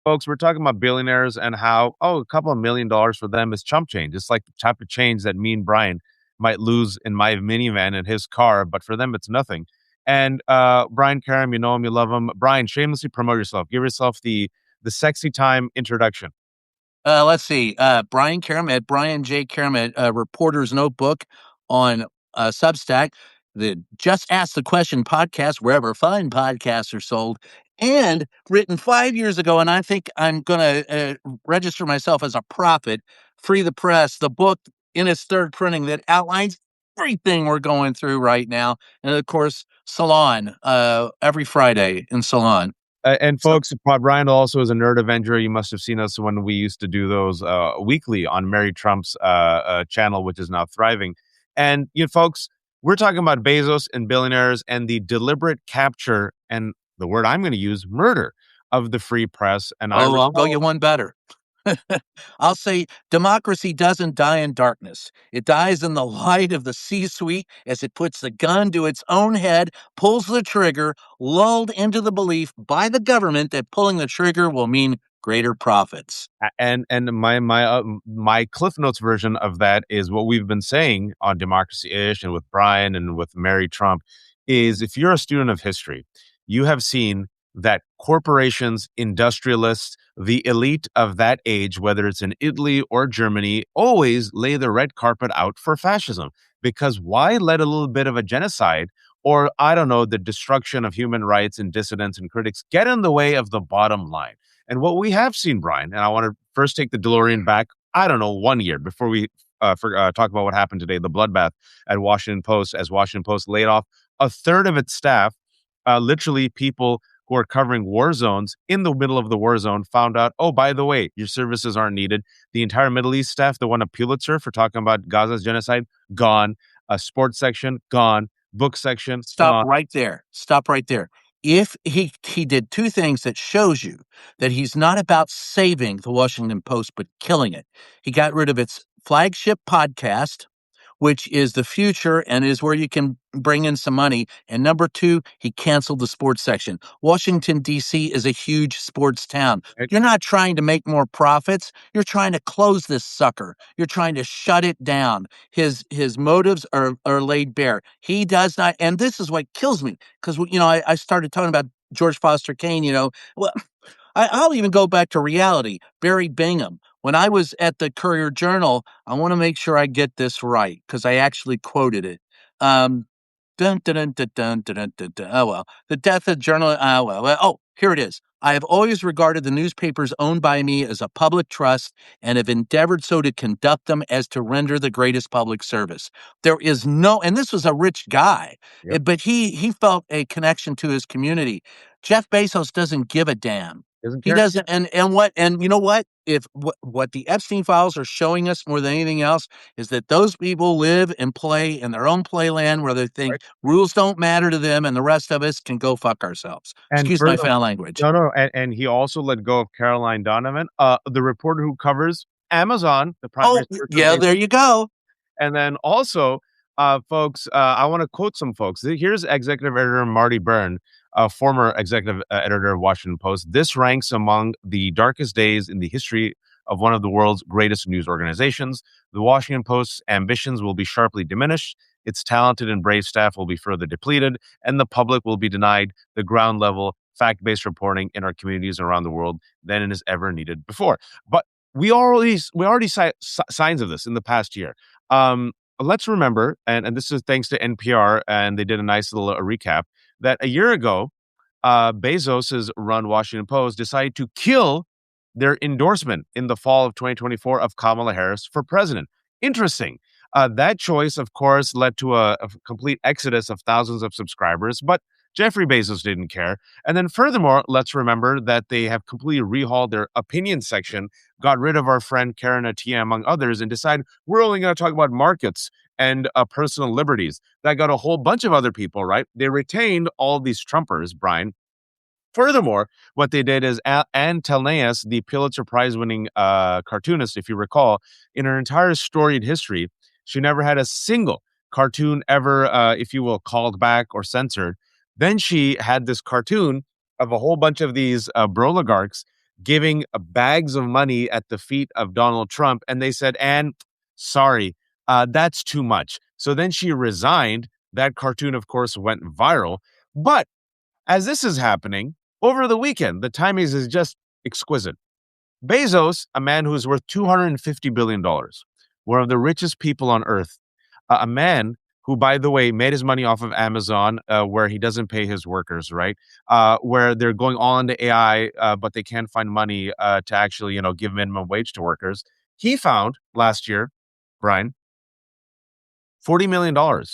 folks, we're talking about billionaires and how, a couple of $1 million for them is chump change. It's like the type of change that me and Brian might lose in my minivan in his car, but for them, it's nothing. And Brian Karem, you know him, you love him. Brian, shamelessly promote yourself. Give yourself the sexy time introduction. Let's see. Brian Karem at Brian J. Karem at Reporter's Notebook on Substack, the Just Ask the Question podcast, wherever fine podcasts are sold, and written 5 years ago. And I think I'm going to register myself as a prophet, Free the Press, the book in its third printing that outlines everything we're going through right now. And of course, Salon, every Friday in Salon. And So, folks, Brian also is a nerd Avenger. You must have seen us when we used to do those weekly on Mary Trump's channel, which is now thriving. And you folks, we're talking about Bezos and billionaires and the deliberate capture and the word I'm going to use, murder of the free press. And I'll go you one better. I'll say democracy doesn't die in darkness. It dies in the light of the C-suite as it puts the gun to its own head, pulls the trigger, lulled into the belief by the government that pulling the trigger will mean greater profits. And my Cliff Notes version of that is what we've been saying on Democracy-ish and with Brian and with Mary Trump is if you're a student of history, you have seen that corporations, industrialists, the elite of that age, whether it's in Italy or Germany, always lay the red carpet out for fascism. Because why let a little bit of a genocide or, I don't know, the destruction of human rights and dissidents and critics get in the way of the bottom line? And what we have seen, Brian, and I want to first take the DeLorean back, I don't know, 1 year before we talk about what happened today, the bloodbath at Washington Post, as Washington Post laid off a third of its staff, literally people who are covering war zones in the middle of the war zone found out, oh, by the way, your services aren't needed. The entire Middle East staff that won a Pulitzer for talking about Gaza's genocide, gone. A sports section, gone. Book section, Stop gone. right there. Stop right there. If he did two things that shows you that he's not about saving the Washington Post, but killing it. He got rid of its flagship podcast, which is the future and is where you can bring in some money. And number two, he canceled the sports section. Washington, D.C. is a huge sports town. You're not trying to make more profits. You're trying to close this sucker. You're trying to shut it down. His motives are laid bare. He does not, and this is what kills me, because, I started talking about George Foster Kane, well, I'll even go back to reality. Barry Bingham. When I was at the Courier Journal, I want to make sure I get this right because I actually quoted it. Dun, dun, dun, dun, dun, dun, dun, dun, dun. Oh, well. The death of journal. Oh, here it is. I have always regarded the newspapers owned by me as a public trust and have endeavored so to conduct them as to render the greatest public service. There is no, and this was a rich guy, Yep. but he felt a connection to his community. Jeff Bezos doesn't give a damn. Doesn't He care. doesn't, and you know what? If what the Epstein files are showing us more than anything else is that those people live and play in their own playland where they think Right. rules don't matter to them, and the rest of us can go fuck ourselves. And Excuse my further, foul language. no, and he also let go of Caroline Donovan, the reporter who covers Amazon, the Oh, primary source of yeah, there you go. and then also, folks, I want to quote some folks. Here's executive editor Marty Byrne, former executive editor of Washington Post. This ranks among the darkest days in the history of one of the world's greatest news organizations. The Washington Post's ambitions will be sharply diminished. Its talented and brave staff will be further depleted, and the public will be denied the ground level, fact-based reporting in our communities around the world than it has ever needed before. But we already saw signs of this in the past year. Let's remember, and this is thanks to NPR, and they did a nice little recap, that a year ago, Bezos's run Washington Post decided to kill their endorsement in the fall of 2024 of Kamala Harris for president. Interesting. That choice, of course, led to a complete exodus of thousands of subscribers, but Jeffrey Bezos didn't care. And then furthermore, let's remember that they have completely rehauled their opinion section, got rid of our friend Karen Attia, among others, and decided we're only going to talk about markets and personal liberties. That got a whole bunch of other people, right? They retained all these Trumpers, Brian. Furthermore, what they did is Anne Telnaeus, the Pulitzer Prize-winning cartoonist, if you recall, in her entire storied history, she never had a single cartoon ever, if you will, called back or censored. Then she had this cartoon of a whole bunch of these broligarchs giving bags of money at the feet of Donald Trump. And they said, "And sorry, that's too much." So then she resigned. That cartoon, of course, went viral. But as this is happening over the weekend, the timing is just exquisite. Bezos, a man who is worth $250 billion, one of the richest people on earth, a man who, by the way, made his money off of Amazon, where he doesn't pay his workers, right? Where they're going all into AI, but they can't find money to actually, give minimum wage to workers. He found last year, Brian, $40 million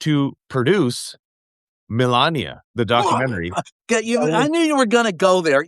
to produce Melania, the documentary. I knew you were going to go there.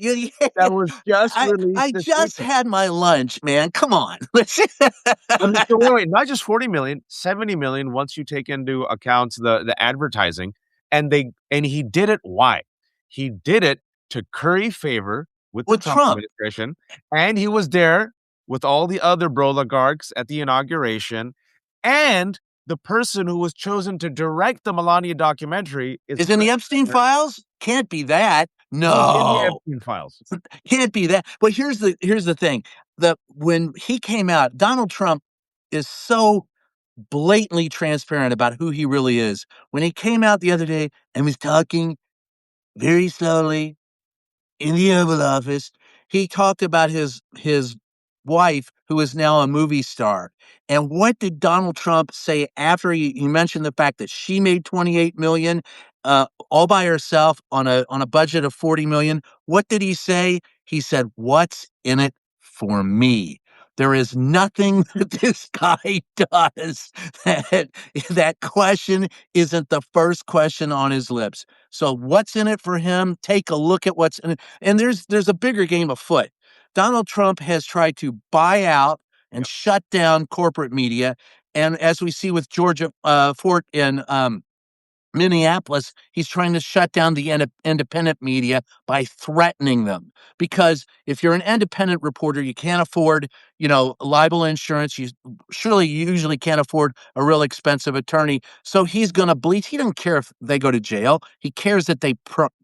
That was just released I this just weekend. had my lunch, man. Come on. I mean, so wait, not just 40 million, 70 million once you take into account the advertising. And he did it why? He did it to curry favor with the With Trump Trump. administration. And he was there with all the other broligarchs at the inauguration. And the person who was chosen to direct the Melania documentary is Is in the Epstein files? Can't be that. he's in the No. Epstein files. Can't be that. But here's the thing. When he came out, Donald Trump is so blatantly transparent about who he really is. When he came out the other day and was talking very slowly in the Oval Office, he talked about his wife, who is now a movie star. And what did Donald Trump say after he mentioned the fact that she made 28 million all by herself on a budget of 40 million? What did he say? He said, "What's in it for me?" There is nothing that this guy does that question isn't the first question on his lips. So what's in it for him? Take a look at what's in it. And there's a bigger game afoot. Donald Trump has tried to buy out and Yep. shut down corporate media. And as we see with Georgia Fort in Minneapolis, he's trying to shut down the independent media by threatening them. Because if you're an independent reporter, you can't afford, libel insurance. You usually can't afford a real expensive attorney. So he's going to bleach. He doesn't care if they go to jail. He cares that they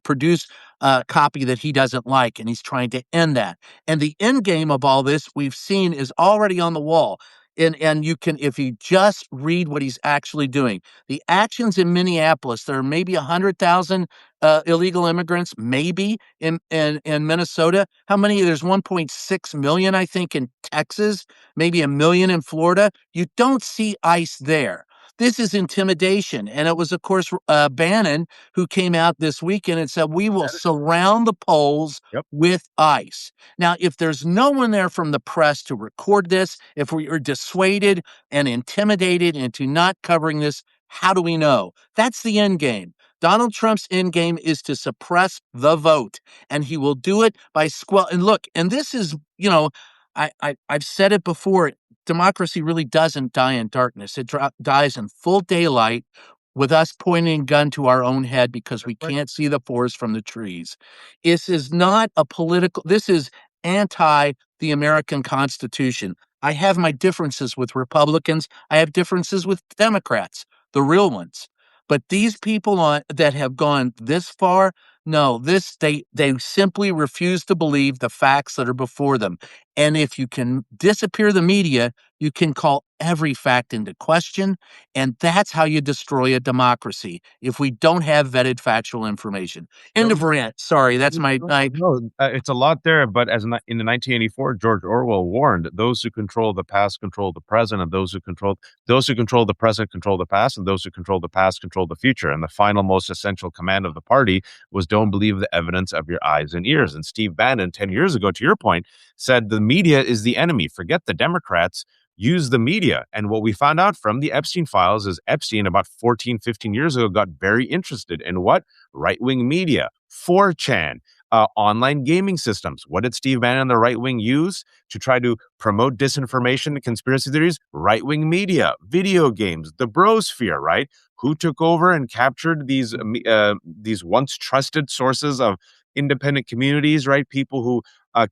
produce a copy that he doesn't like, and he's trying to end that. And the end game of all this we've seen is already on the wall. And you can, if you just read what he's actually doing, the actions in Minneapolis, there are maybe 100,000 illegal immigrants, maybe in Minnesota. How many? There's 1.6 million, I think, in Texas, maybe a million in Florida. You don't see ICE there. This is intimidation. And it was, of course, Bannon who came out this weekend and said, "We will surround the polls Yep. with ICE." Now, if there's no one there from the press to record this, if we are dissuaded and intimidated into not covering this, how do we know? That's the end game. Donald Trump's end game is to suppress the vote, and he will do it by And look, and this is, I've said it before. Democracy really doesn't die in darkness. It dies in full daylight with us pointing a gun to our own head because we can't see the forest from the trees. This is not a political, this is anti the American Constitution. I have my differences with Republicans. I have differences with Democrats, the real ones. But these people that have gone this far, no, they simply refuse to believe the facts that are before them. And if you can disappear the media, you can call every fact into question, and that's how you destroy a democracy. If we don't have vetted factual information. End of rant. Sorry, that's my. No, it's a lot there. But in the 1984, George Orwell warned, "Those who control the past control the present, and those who control the present control the past, and those who control the past control the future." And the final, most essential command of the party was, "Don't believe the evidence of your eyes and ears." And Steve Bannon, 10 years ago, to your point, said the media is the enemy. Forget the Democrats. Use the media. And what we found out from the Epstein files is Epstein, about 14, 15 years ago, got very interested in what? Right-wing media, 4chan, online gaming systems. What did Steve Bannon and the right wing use to try to promote disinformation and conspiracy theories? Right-wing media, video games, the brosphere, right? Who took over and captured these once trusted sources of independent communities, right? People who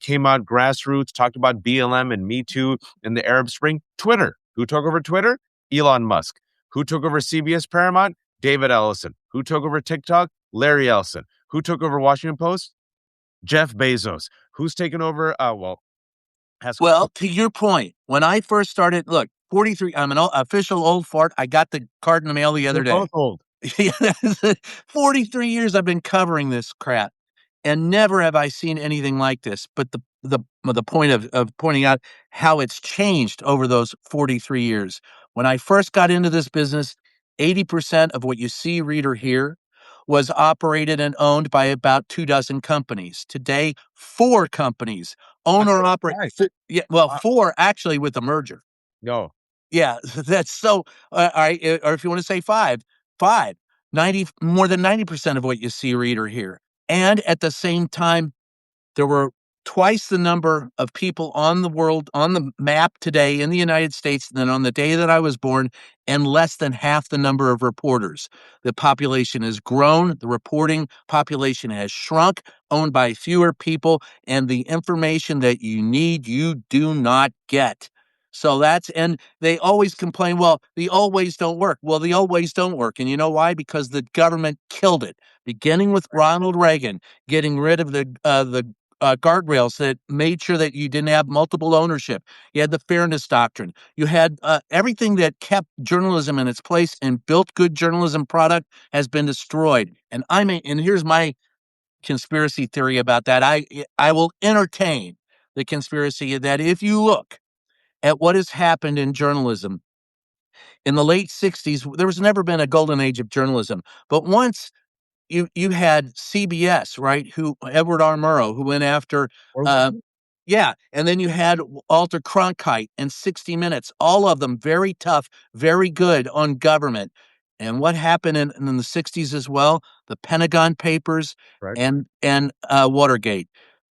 came out grassroots, talked about BLM and Me Too in the Arab Spring. Twitter. Who took over Twitter? Elon Musk. Who took over CBS Paramount? David Ellison. Who took over TikTok? Larry Ellison. Who took over Washington Post? Jeff Bezos, who's taken over. Well, has Well, to your point, when I first started, look, 43, I'm an official old fart. I got the card in the mail the we're other both day. old. Yeah, 43 years I've been covering this crap, and never have I seen anything like this. But the point of pointing out how it's changed over those 43 years. When I first got into this business, 80% of what you see, read, or hear was operated and owned by about 2 dozen companies. Today, 4 companies I own or thought it operate. was five. Yeah, well, Uh, 4 actually with the merger. no, Yeah, that's so, all right, or if you wanna say 5, 90, more than 90% of what you see, read, or hear. And at the same time, there were twice the number of people on the map today in the United States than on the day that I was born, and less than half the number of reporters. The population has grown, the reporting population has shrunk, owned by fewer people, and the information that you need, you do not get. So that's, and they always complain, well, the old ways don't work. Well, the old ways don't work. And you know why? Because the government killed it, beginning with Ronald Reagan, getting rid of the guardrails that made sure that you didn't have multiple ownership. You had the fairness doctrine. You had everything that kept journalism in its place and built good journalism product has been destroyed. And I mean, and here's my conspiracy theory about that. I will entertain the conspiracy that if you look at what has happened in journalism in the late 60s, there was never been a golden age of journalism. But once you had CBS, right? Who Edward R. Murrow, who went after, or uh, yeah, and then you had Walter Cronkite and 60 Minutes, all of them very tough, very good on government. And what happened in the 60s as well? The Pentagon Papers right. and Watergate.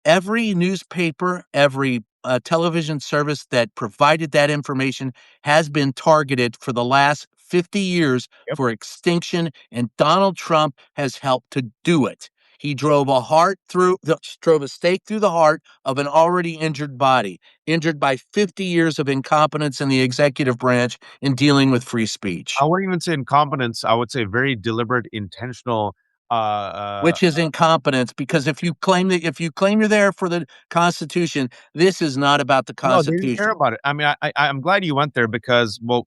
Every newspaper, every television service that provided that information has been targeted for the last 50 years Yep. for extinction, and Donald Trump has helped to do it. He drove a stake through the heart of an already injured body, injured by 50 years of incompetence in the executive branch in dealing with free speech, I wouldn't even say incompetence. I would say very deliberate, intentional. which is incompetence. Because if you claim you're there for the Constitution, this is not about the No, they didn't care Constitution. about it. I mean, I'm glad you went there because, well,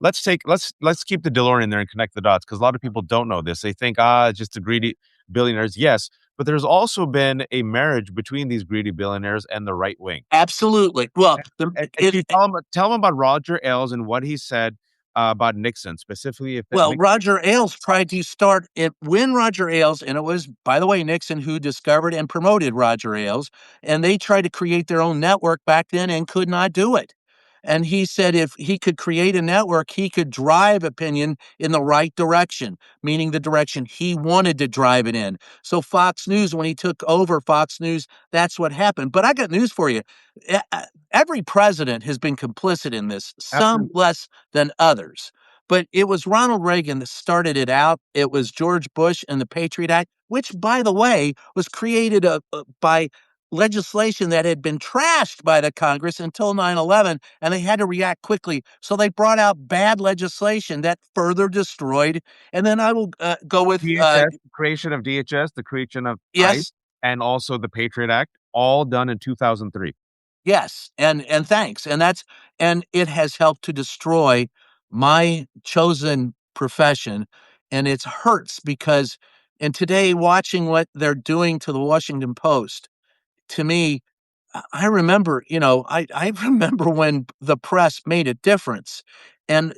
let's keep the DeLorean there and connect the dots because a lot of people don't know this. They think, it's just the greedy billionaires. Yes, but there's also been a marriage between these greedy billionaires and the right wing. Absolutely. Well, And can you tell him about Roger Ailes and what he said about Nixon specifically? If that Well, Nixon, Roger Ailes tried to start it when Roger Ailes, and it was, by the way, Nixon who discovered and promoted Roger Ailes, and they tried to create their own network back then and could not do it. And he said if he could create a network, he could drive opinion in the right direction, meaning the direction he wanted to drive it in. So Fox News, when he took over Fox News, that's what happened. But I got news for you. Every president has been complicit in this, some absolutely, less than others. But it was Ronald Reagan that started it out. It was George Bush and the Patriot Act, which, by the way, was created by legislation that had been trashed by the Congress until 9/11, and they had to react quickly. So they brought out bad legislation that further destroyed. And then I will go with DHS, creation of DHS, the creation of ICE, yes, and also the Patriot Act, all done in 2003. yes, and thanks. And it has helped to destroy my chosen profession, and it hurts because and today watching what they're doing to the Washington Post, to me, I remember, I remember when the press made a difference. And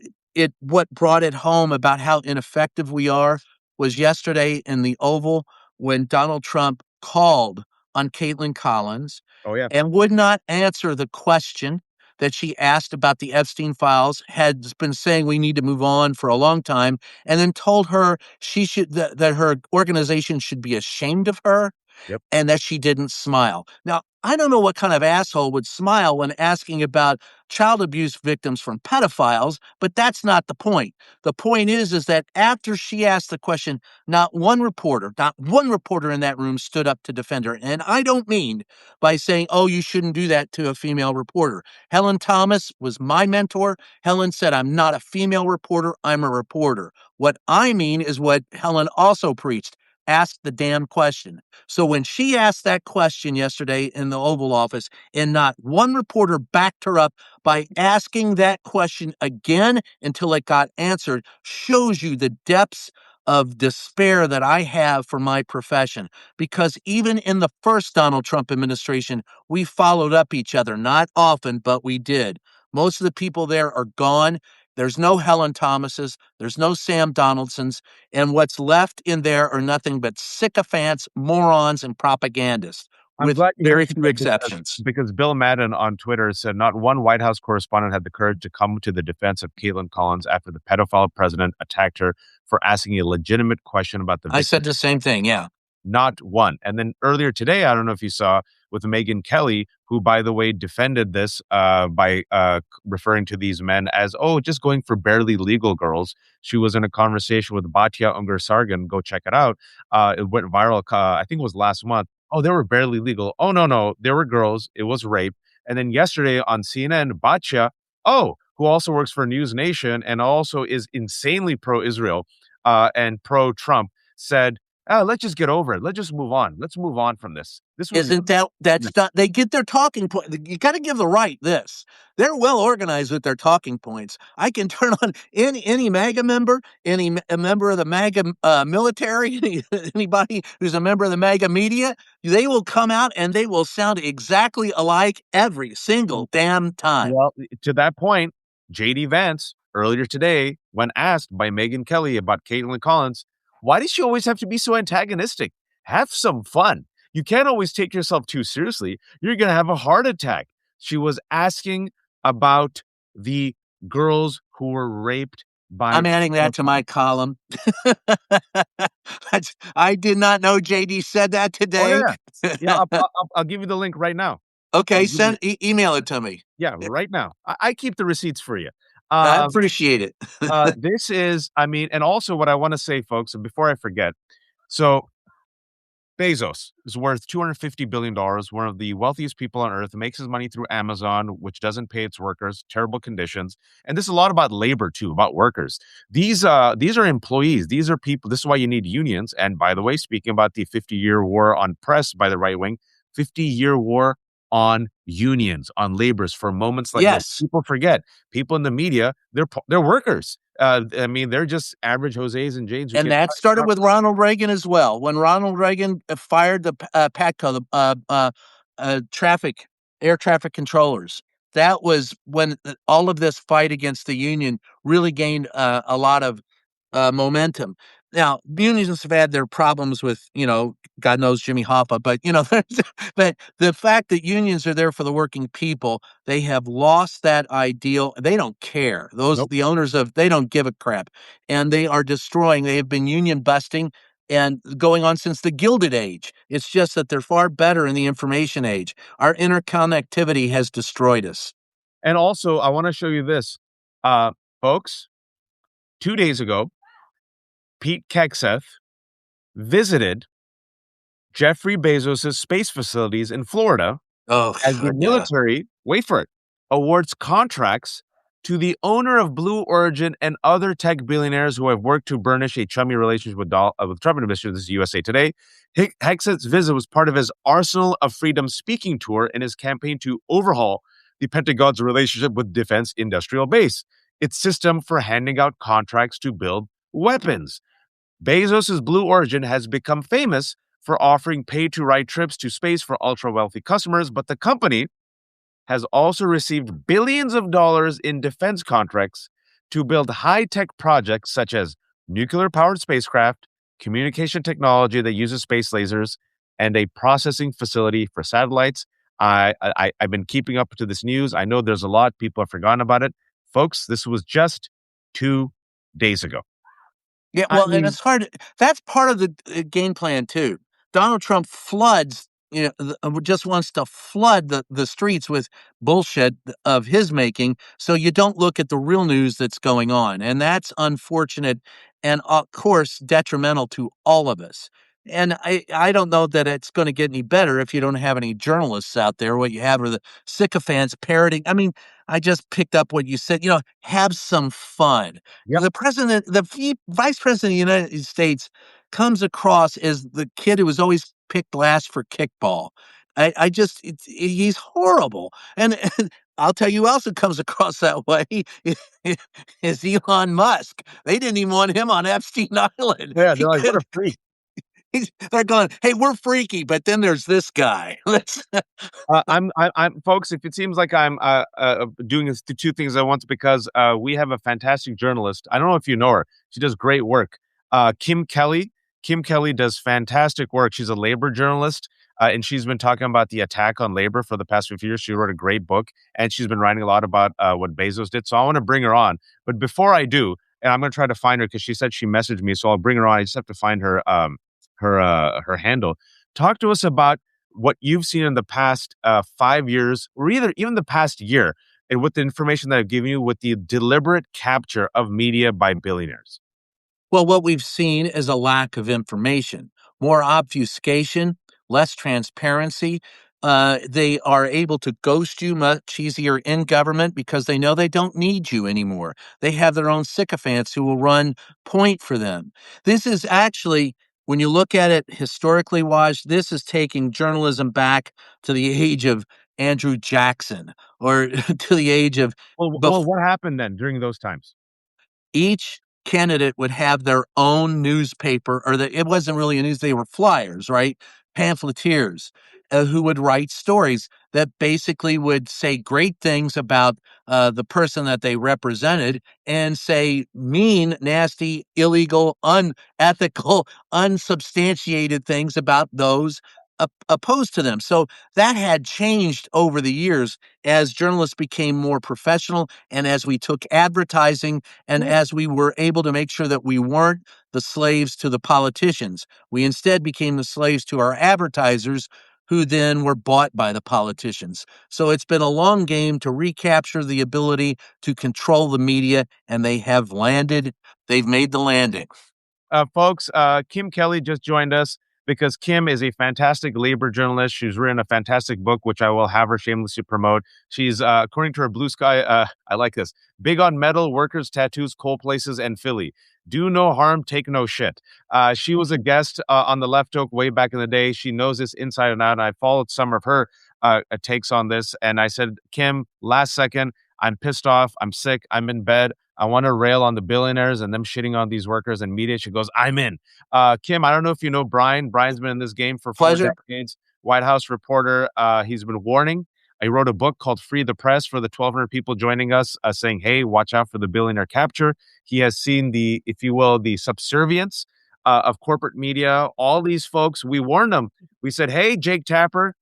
what brought it home about how ineffective we are was yesterday in the Oval when Donald Trump called on Caitlin Collins Oh yeah. and would not answer the question that she asked about the Epstein files, had been saying we need to move on for a long time, and then told her that her organization should be ashamed of her Yep. and that she didn't smile. Now, I don't know what kind of asshole would smile when asking about child abuse victims from pedophiles, but that's not the point. The point is that after she asked the question, not one reporter in that room stood up to defend her. And I don't mean by saying, oh, you shouldn't do that to a female reporter. Helen Thomas was my mentor. Helen said, I'm not a female reporter, I'm a reporter. What I mean is what Helen also preached. ask the damn question. So when she asked that question yesterday in the Oval Office, and not one reporter backed her up by asking that question again until it got answered, shows you the depths of despair that I have for my profession. Because even in the first Donald Trump administration, we followed up each other, not often, but we did. Most of the people there are gone. There's no Helen Thomases, there's no Sam Donaldsons, and what's left in there are nothing but sycophants, morons, and propagandists, I'm with glad you very mentioned few that exceptions. because Bill Madden on Twitter said not one White House correspondent had the courage to come to the defense of Caitlin Collins after the pedophile president attacked her for asking a legitimate question about the I victim. said the same thing, yeah. Not one. And then earlier today, I don't know if you saw with Megyn Kelly, who, by the way, defended this by referring to these men as, oh, just going for barely legal girls. She was in a conversation with Batya Ungar-Sargon. Go check it out. It went viral, I think it was last month. Oh, they were barely legal. Oh, no, no. They were girls. It was rape. And then yesterday on CNN, Batya, who also works for News Nation and also is insanely pro-Israel and pro-Trump, said, let's just get over it. Let's just move on. Let's move on from this. This was Isn't that's not, they get their talking point. You got to give the right this. They're well organized with their talking points. I can turn on any MAGA member, a member of the MAGA military, anybody who's a member of the MAGA media. They will come out and they will sound exactly alike every single damn time. well, to that point, JD Vance earlier today, when asked by Megyn Kelly about Caitlin Collins, why does she always have to be so antagonistic? Have some fun. You can't always take yourself too seriously. You're going to have a heart attack. She was asking about the girls who were raped by. I'm adding that to my column. I did not know JD said that Oh, today. yeah. Yeah, I'll give you the link right now. I'll Okay, give you, email it to me. yeah, right now. I keep the receipts for you. I Um, appreciate it. this is, I mean, and also what I want to say, folks, and before I forget, so Bezos is worth $250 billion, one of the wealthiest people on earth, makes his money through Amazon, which doesn't pay its workers, terrible conditions. And this is a lot about labor too, about workers. These are employees. These are people. This is why you need unions. And by the way, speaking about the 50-year war on press by the right wing, 50-year war on unions, on laborers for moments like this. Yes. People forget. People in the media, they're workers. I mean, they're just average Jose's and Janes who And get that started with Ronald Reagan as well. When Ronald Reagan fired the PATCO, the air traffic controllers, that was when all of this fight against the union really gained a lot of momentum. Now, unions have had their problems with, God knows Jimmy Hoffa, but but the fact that unions are there for the working people, they have lost that ideal. They don't care. nope. The owners of, they don't give a crap, and they are destroying. They have been union busting and going on since the Gilded Age. It's just that they're far better in the information age. Our interconnectivity has destroyed us. And also, I want to show you this. Uh, folks, 2 days ago, Pete Hegseth visited Jeffrey Bezos' space facilities in Florida Oh, as the yeah. military, wait for it, awards contracts to the owner of Blue Origin and other tech billionaires who have worked to burnish a chummy relationship with Trump administration. This is USA Today. Hegseth's visit was part of his Arsenal of Freedom speaking tour in his campaign to overhaul the Pentagon's relationship with Defense Industrial Base, its system for handing out contracts to build weapons. Bezos' Blue Origin has become famous for offering pay-to-ride trips to space for ultra-wealthy customers, but the company has also received billions of dollars in defense contracts to build high-tech projects such as nuclear-powered spacecraft, communication technology that uses space lasers, and a processing facility for satellites. I've been keeping up to this news. I know there's a lot. People have forgotten about it. Folks, this was just 2 days ago. Yeah, I well, and mean, it's hard. That's part of the game plan too. Donald Trump floods, just wants to flood the streets with bullshit of his making, so you don't look at the real news that's going on, and that's unfortunate, and of course detrimental to all of us. And I don't know that it's going to get any better if you don't have any journalists out there. What you have are the sycophants parroting. I mean, I just picked up what you said. Have some fun. yep. The vice president of the United States, comes across as the kid who was always picked last for kickball. I just he's horrible, and I'll tell you who else who comes across that way is Elon Musk. They didn't even want him on Epstein Island. Yeah, He they're like, what could a freak. they're going, "Hey, we're freaky," but then there's this guy. Let's I'm, folks. If it seems like I'm doing the two things at once, because we have a fantastic journalist. I don't know if you know her. She does great work. Kim Kelly. Kim Kelly does fantastic work. She's a labor journalist, and she's been talking about the attack on labor for the past 50 years. She wrote a great book, and she's been writing a lot about what Bezos did. So I want to bring her on. But before I do, and I'm going to try to find her because she said she messaged me, so I'll bring her on. I just have to find her handle. Talk to us about what you've seen in the past 5 years, or either even the past year, and with the information that I've given you, with the deliberate capture of media by billionaires. Well, what we've seen is a lack of information, more obfuscation, less transparency. They are able to ghost you much easier in government because they know they don't need you anymore. They have their own sycophants who will run point for them. This is actually, when you look at it historically, Waj, this is taking journalism back to the age of Andrew Jackson or to the age of Well, what happened then during those times? each candidate would have their own newspaper, or it wasn't really a news, they were flyers, right? Pamphleteers who would write stories that basically would say great things about the person that they represented and say mean, nasty, illegal, unethical, unsubstantiated things about those opposed to them. So that had changed over the years as journalists became more professional and as we took advertising and as we were able to make sure that we weren't the slaves to the politicians. We instead became the slaves to our advertisers, who then were bought by the politicians. So it's been a long game to recapture the ability to control the media, and they have landed. They've made the landing. Folks, Kim Kelly just joined us because Kim is a fantastic labor journalist. She's written a fantastic book, which I will have her shamelessly promote. She's, according to her Blue Sky, I like this, big on metal, workers, tattoos, coal places, and Philly. Do no harm, take no shit. She was a guest on the Left Oak way back in the day. She knows this inside and out. And I followed some of her takes on this. And I said, Kim, last second, I'm pissed off. I'm sick. I'm in bed. I want to rail on the billionaires and them shitting on these workers and media. She goes, I'm in. Kim, I don't know if you know Brian. Brian's been in this game for four Pleasure. decades. White House reporter. He's been warning. I wrote a book called Free the Press for the 1,200 people joining us, saying, hey, watch out for the billionaire capture. He has seen the, if you will, the subservience of corporate media. All these folks, we warned them. We said, hey, Jake Tapper,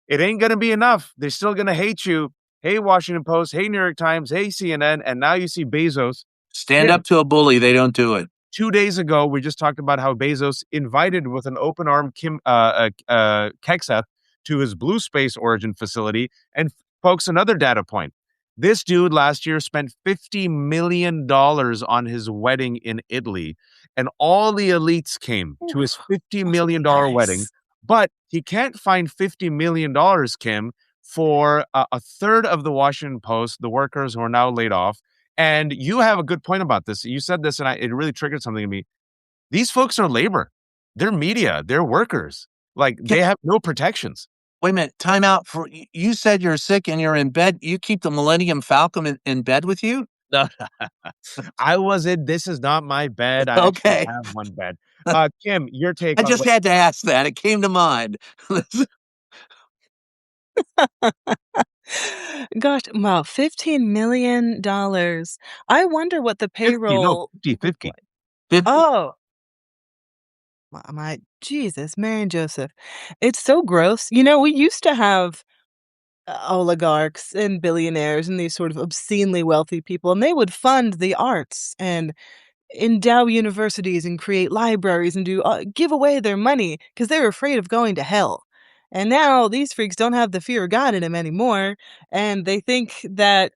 it ain't going to be enough. They're still going to hate you. Hey, Washington Post. Hey, New York Times. Hey, CNN. And now you see Bezos. Stand Kim, up to a bully, they don't do it. 2 days ago, we just talked about how Bezos invited with an open arm Kim Kekseth to his Blue Space Origin facility. And folks, another data point. This dude last year spent $50 million on his wedding in Italy, and all the elites came to his $50 million wedding. But he can't find $50 million, Kim, for a third of the Washington Post, the workers who are now laid off. And you have a good point about this. You said this, and it really triggered something in me. These folks are labor. They're media. They're workers. Like, they have no protections. Wait a minute, time out. For you said you're sick and you're in bed. You keep the Millennium Falcon in bed with you? No, I was in. This is not my bed. I actually Okay. have one bed. Kim, your I take on just what? had to ask that. It came to mind. Gosh, wow, $15 million. I wonder what the 50, no, payroll 50, looked 50. like. 50. Oh, my Jesus, Mary and Joseph. It's so gross. You know, we used to have oligarchs and billionaires and these sort of obscenely wealthy people, and they would fund the arts and endow universities and create libraries and do give away their money because they're afraid of going to hell. And now these freaks don't have the fear of God in them anymore, and they think that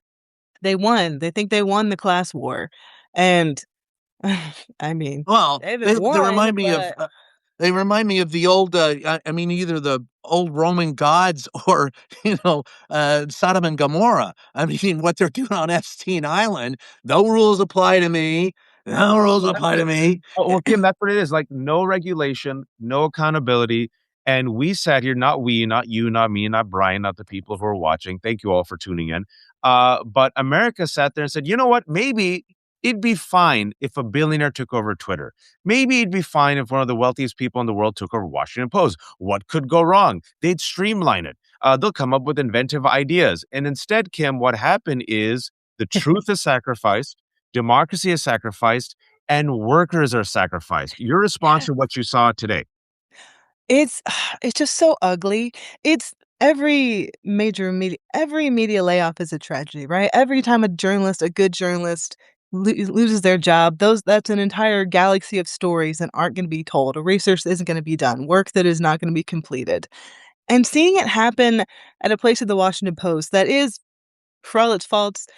they won. They think they won the class war, and I mean, Well, they they, haven't they won, remind me of but they remind me of the old. I mean, either the old Roman gods or Sodom and Gomorrah. I mean, what they're doing on Epstein Island. No rules apply to me. No rules apply to me. Oh, well, Kim, that's what it is. Like no regulation, no accountability. And we sat here, not we, not you, not me, not Brian, not the people who are watching. Thank you all for tuning in. But America sat there and said, you know what? Maybe it'd be fine if a billionaire took over Twitter. Maybe it'd be fine if one of the wealthiest people in the world took over Washington Post. What could go wrong? They'd streamline it. They'll come up with inventive ideas. And instead, Kim, what happened is the truth is sacrificed, democracy is sacrificed, and workers are sacrificed. Your response to what you saw today. It's it's just so ugly. It's every media layoff is a tragedy, right? Every time a good journalist loses their job, those that's an entire galaxy of stories that aren't gonna be told, or research that isn't gonna be done, work that is not gonna be completed. And seeing it happen at a place like the Washington Post that is, for all its faults,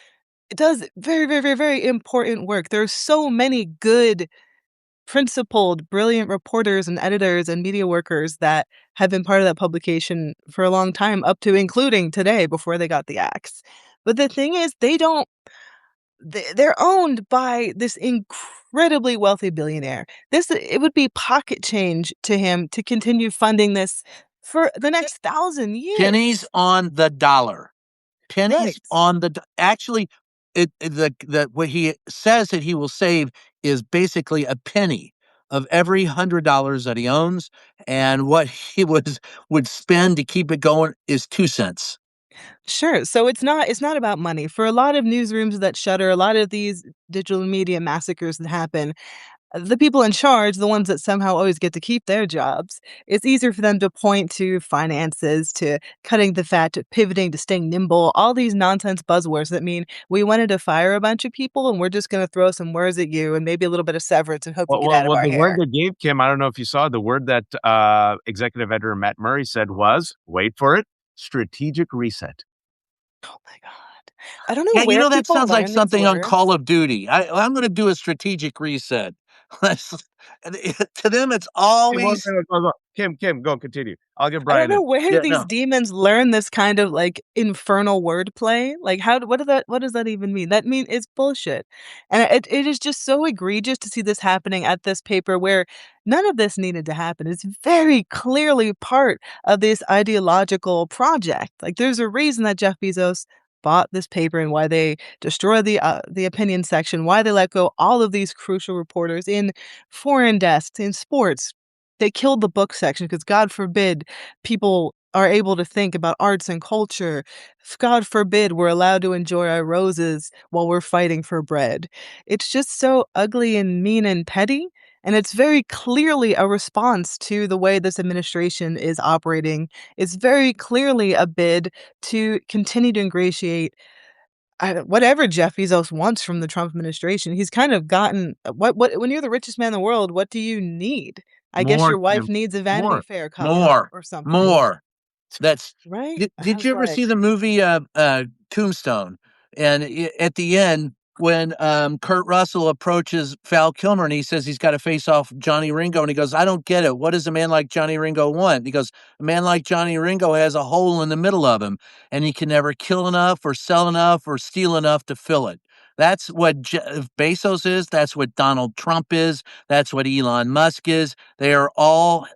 it does very, very, very, very important work. There are so many good principled, brilliant reporters and editors and media workers that have been part of that publication for a long time, up to including today before they got the axe. But the thing is, they're owned by this incredibly wealthy billionaire. It would be pocket change to him to continue funding this for the next 1,000 years. Pennies on the dollar. Pennies Right. on the actually, what he says that he will save is basically a penny of every $100 that he owns, and what he would spend to keep it going is 2 cents. Sure. So it's not about money. For a lot of newsrooms that shutter, a lot of these digital media massacres that happen, the people in charge, the ones that somehow always get to keep their jobs, it's easier for them to point to finances, to cutting the fat, to pivoting, to staying nimble, all these nonsense buzzwords that mean we wanted to fire a bunch of people and we're just going to throw some words at you and maybe a little bit of severance and hope you Well, get well, out of well, our the word hair. they gave Kim, I don't know if you saw the word that executive editor Matt Murray said was, wait for it, strategic reset. Oh my God. I don't know Yeah, where that people sounds like learn these something on words. Call of Duty. I'm gonna do a strategic reset. To them, it's Hey, well, always Kim, go continue. I'll get I don't Brian in. know where yeah, these no. demons learn this kind of, like, infernal wordplay. Like, what does that even mean? That mean it's bullshit. And it is just so egregious to see this happening at this paper where none of this needed to happen. It's very clearly part of this ideological project. Like, there's a reason that Jeff Bezos bought this paper and why they destroyed the opinion section, why they let go all of these crucial reporters in foreign desks, in sports. They killed the book section because God forbid people are able to think about arts and culture. God forbid we're allowed to enjoy our roses while we're fighting for bread. It's just so ugly and mean and petty. And it's very clearly a response to the way this administration is operating. It's very clearly a bid to continue to ingratiate whatever Jeff Bezos wants from the Trump administration. He's kind of gotten what when you're the richest man in the world, what do you need? I guess More, your wife Kim, needs a Vanity more. Fair cover More, or something, more. That's right? I did was you ever like, see the movie Tombstone? And at the end, when Kurt Russell approaches Val Kilmer and he says he's got to face off Johnny Ringo, and he goes, "I don't get it. What does a man like Johnny Ringo want?" And he goes, "A man like Johnny Ringo has a hole in the middle of him, and he can never kill enough, or sell enough, or steal enough to fill it." That's what Bezos is. That's what Donald Trump is. That's what Elon Musk is. They are all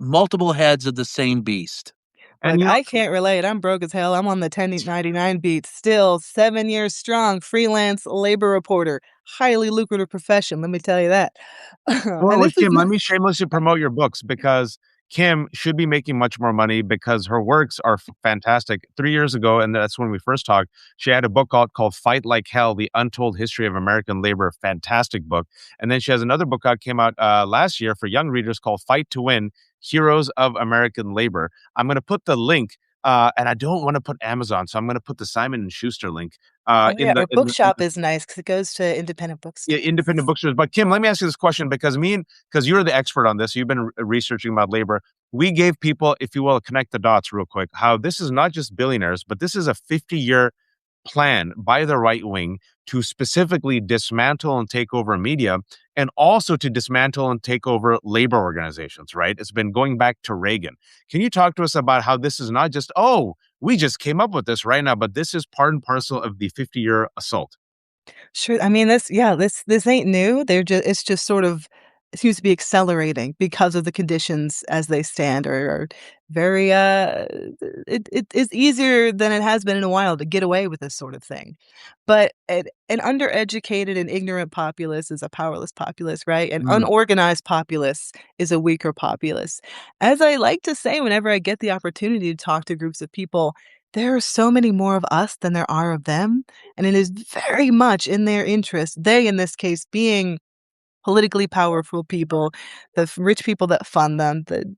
multiple heads of the same beast. And "Look, I can't relate. I'm broke as hell. I'm on the 1099 beat still, 7 years strong, freelance labor reporter, highly lucrative profession, let me tell you that." well, And this is Kim, let me shamelessly promote your books because Kim should be making much more money because her works are fantastic. 3 years ago, and that's when we first talked, she had a book called Fight Like Hell, The Untold History of American Labor. Fantastic book. And then she has another book came out last year for young readers called Fight to Win, Heroes of American Labor. I'm going to put the link, and I don't want to put Amazon, so I'm going to put the Simon and Schuster link oh, yeah, or bookshop is nice because it goes to independent yeah, bookstores. independent bookstores. But Kim, let me ask you this question because you're the expert on this. You've been researching about labor. We gave people, if you will, connect the dots real quick. How this is not just billionaires, but this is a 50-year plan by the right wing to specifically dismantle and take over media, and also to dismantle and take over labor organizations. Right? It's been going back to Reagan. Can you talk to us about how this is not just we just came up with this right now, but this is part and parcel of the 50-year assault? Sure. I mean, this ain't new. It's just sort of it seems to be accelerating because of the conditions as they stand are very it is easier than it has been in a while to get away with this sort of thing. But an undereducated and ignorant populace is a powerless populace, right? An Mm. unorganized populace is a weaker populace. As I like to say whenever I get the opportunity to talk to groups of people, there are so many more of us than there are of them. And it is very much in their interest, they in this case being politically powerful people, the rich people that fund them, the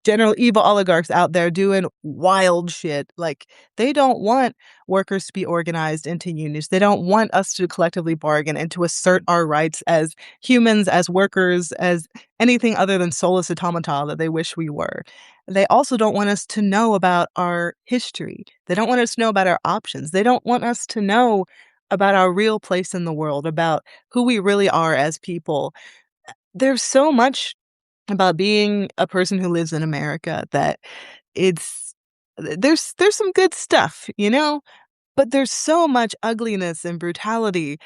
general evil oligarchs out there doing wild shit. Like, they don't want workers to be organized into unions. They don't want us to collectively bargain and to assert our rights as humans, as workers, as anything other than soulless automata that they wish we were. They also don't want us to know about our history. They don't want us to know about our options. They don't want us to know about our real place in the world, about who we really are as people. There's so much about being a person who lives in America that it's there's some good stuff, you know, but there's so much ugliness and brutality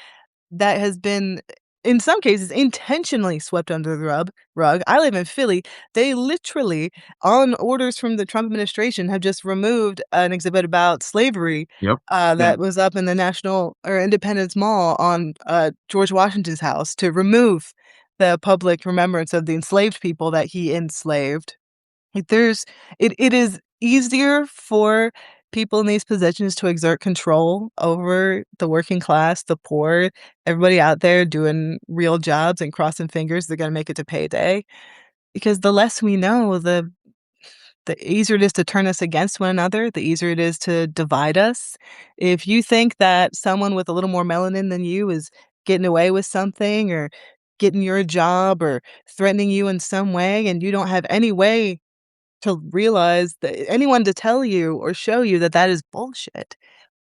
that has been, in some cases, intentionally swept under the rug. I live in Philly. They literally, on orders from the Trump administration, have just removed an exhibit about slavery Yep. Yeah. that was up in the National or Independence Mall on George Washington's house to remove the public remembrance of the enslaved people that he enslaved. Like, it is easier for people in these positions to exert control over the working class, the poor, everybody out there doing real jobs and crossing fingers they're gonna make it to payday. Because the less we know, the easier it is to turn us against one another, the easier it is to divide us. If you think that someone with a little more melanin than you is getting away with something or getting your job or threatening you in some way, and you don't have any way to realize that anyone to tell you or show you that that is bullshit.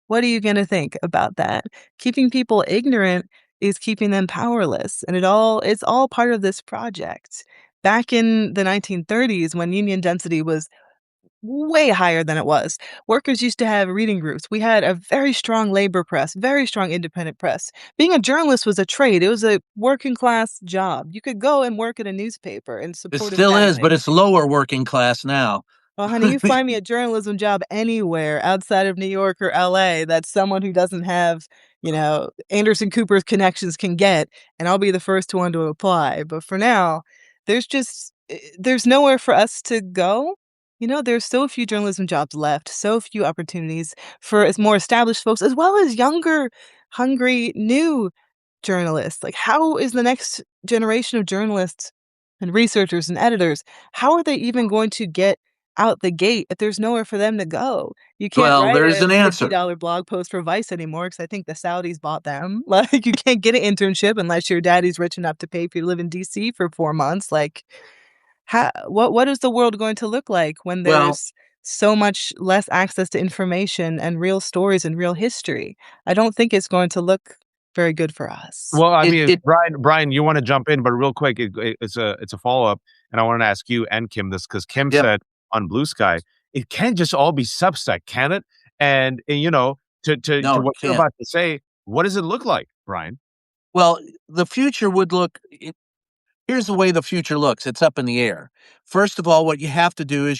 What are you gonna think about that? Keeping people ignorant is keeping them powerless, and it's all part of this project. Back in the 1930s, when union density was way higher than it was. Workers used to have reading groups. We had a very strong labor press, very strong independent press. Being a journalist was a trade. It was a working class job. You could go and work at a newspaper and It support a still is, but family. it's lower working class now. Well, honey, you find me a journalism job anywhere outside of New York or LA that someone who doesn't have, Anderson Cooper's connections can get, and I'll be the first one to apply. But for now, there's nowhere for us to go. There's so few journalism jobs left, so few opportunities for as more established folks as well as younger, hungry, new journalists. Like, how is the next generation of journalists and researchers and editors, how are they even going to get out the gate if there's nowhere for them to go? You can't Well, write there's a an answer. $50 blog post for Vice anymore because I think the Saudis bought them. Like, you can't get an internship unless your daddy's rich enough to pay for you to live in DC for 4 months. Like, what is the world going to look like when Well, there's so much less access to information and real stories and real history? I don't think it's going to look very good for us. Well, I it, mean, it Brian, you wanna jump in, but real quick, it's a follow-up, and I wanted to ask you and Kim this because Kim yep. said on Blue Sky, "It can't just all be Substack, can it?" And, to No, it what you're can't. about to say, what does it look like, Brian? Well, the future would look here's the way the future looks. It's up in the air. First of all, what you have to do is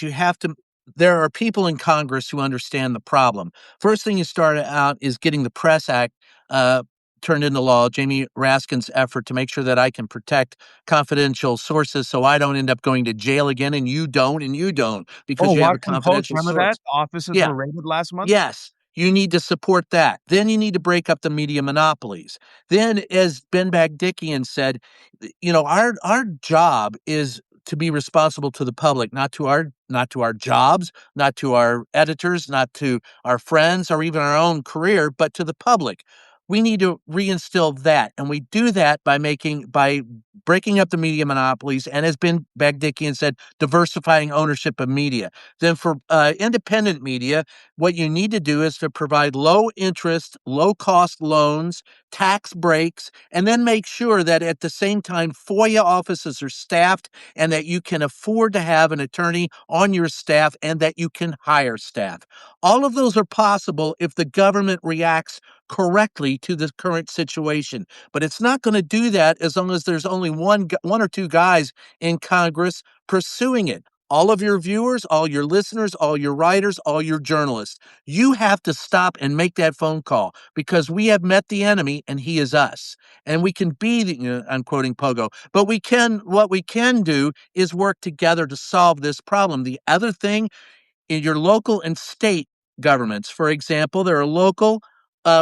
there are people in Congress who understand the problem. First thing you start out is getting the Press Act uh, turned into law. Jamie Raskin's effort to make sure that I can protect confidential sources so I don't end up going to jail again and you don't Oh, because you have a Washington Post, confidential remember that? source. Offices Yeah. were raided last month? Yes, you need to support that. Then you need to break up the media monopolies. Then, as Ben Bagdikian said, our job is to be responsible to the public, not to our jobs, not to our editors, not to our friends or even our own career, but to the public. We need to reinstill that, and we do that by breaking up the media monopolies, and has been Bagdickian said, diversifying ownership of media. Then for independent media, what you need to do is to provide low interest, low cost loans, tax breaks, and then make sure that at the same time FOIA offices are staffed and that you can afford to have an attorney on your staff and that you can hire staff. All of those are possible if the government reacts correctly to the current situation. But it's not going to do that as long as there's only one or two guys in Congress pursuing it. All of your viewers, all your listeners, all your writers, all your journalists, you have to stop and make that phone call because we have met the enemy and he is us. And we can be I'm quoting Pogo, but what we can do is work together to solve this problem. The other thing in your local and state governments, for example, there are local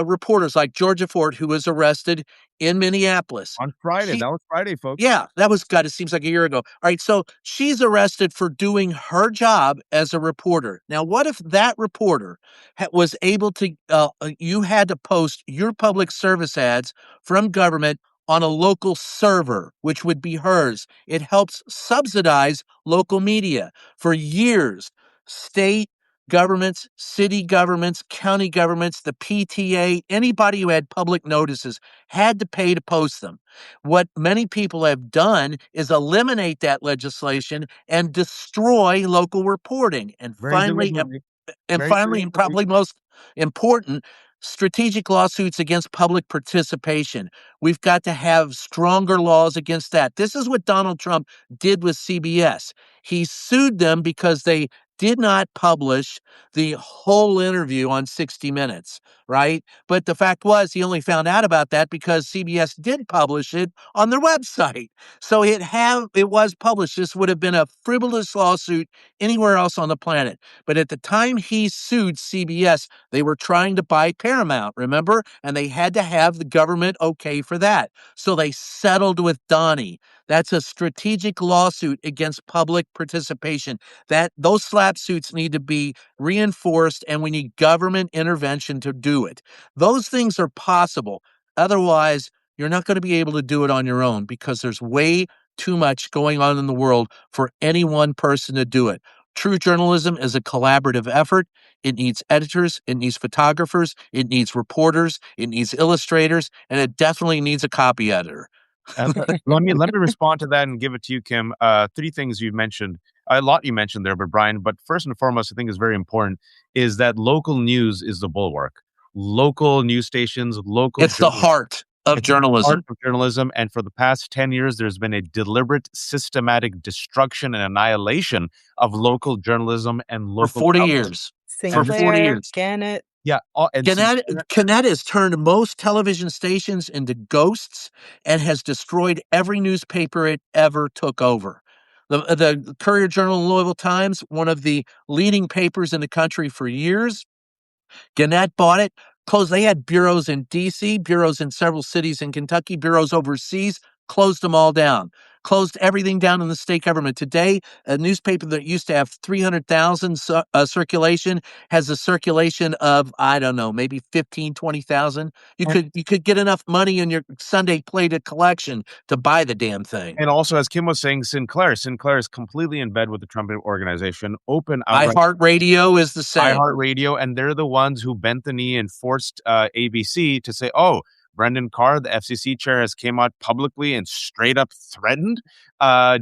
reporters like Georgia Ford, who was arrested in Minneapolis. On Friday. That was Friday, folks. Yeah, that was, God, it seems like a year ago. All right, so she's arrested for doing her job as a reporter. Now, what if that reporter was able to, you had to post your public service ads from government on a local server, which would be hers? It helps subsidize local media. For years, state governments, city governments, county governments, the PTA, anybody who had public notices had to pay to post them. What many people have done is eliminate that legislation and destroy local reporting. And Very finally, deliberately. and Very finally, and deliberately. probably most important, strategic lawsuits against public participation. We've got to have stronger laws against that. This is what Donald Trump did with CBS. He sued them because they did not publish the whole interview on 60 Minutes, right? But the fact was, he only found out about that because CBS did publish it on their website. So it was published. This would have been a frivolous lawsuit anywhere else on the planet. But at the time he sued CBS, they were trying to buy Paramount, remember? And they had to have the government okay for that. So they settled with Donnie. That's a strategic lawsuit against public participation. Those slap suits need to be reinforced, and we need government intervention to do it. Those things are possible. Otherwise, you're not going to be able to do it on your own because there's way too much going on in the world for any one person to do it. True journalism is a collaborative effort. It needs editors, it needs photographers, it needs reporters, it needs illustrators, and it definitely needs a copy editor. Let me respond to that and give it to you, Kim. Three things you mentioned. A lot you mentioned there, but Brian. But first and foremost, I think is very important is that local news is the bulwark. Local news stations, local. It's the heart of journalism. And for the past 10 years, there's been a deliberate, systematic destruction and annihilation of local journalism and local For 40 outlets. years. Sinclair, For 40 years. Gannett. Yeah, Gannett has turned most television stations into ghosts and has destroyed every newspaper it ever took over. The Courier Journal and Louisville Times, one of the leading papers in the country for years, Gannett bought it, closed. They had bureaus in D.C., bureaus in several cities in Kentucky, bureaus overseas, closed them all down. Closed everything down in the state government. Today, a newspaper that used to have 300,000 circulation has a circulation of, I don't know, maybe 15, 20,000. You could get enough money in your Sunday plated collection to buy the damn thing. And also, as Kim was saying, Sinclair is completely in bed with the Trump organization. iHeartRadio is the same. iHeartRadio, and they're the ones who bent the knee and forced ABC to say, "Oh, Brendan Carr, the FCC chair, has came out publicly and straight up threatened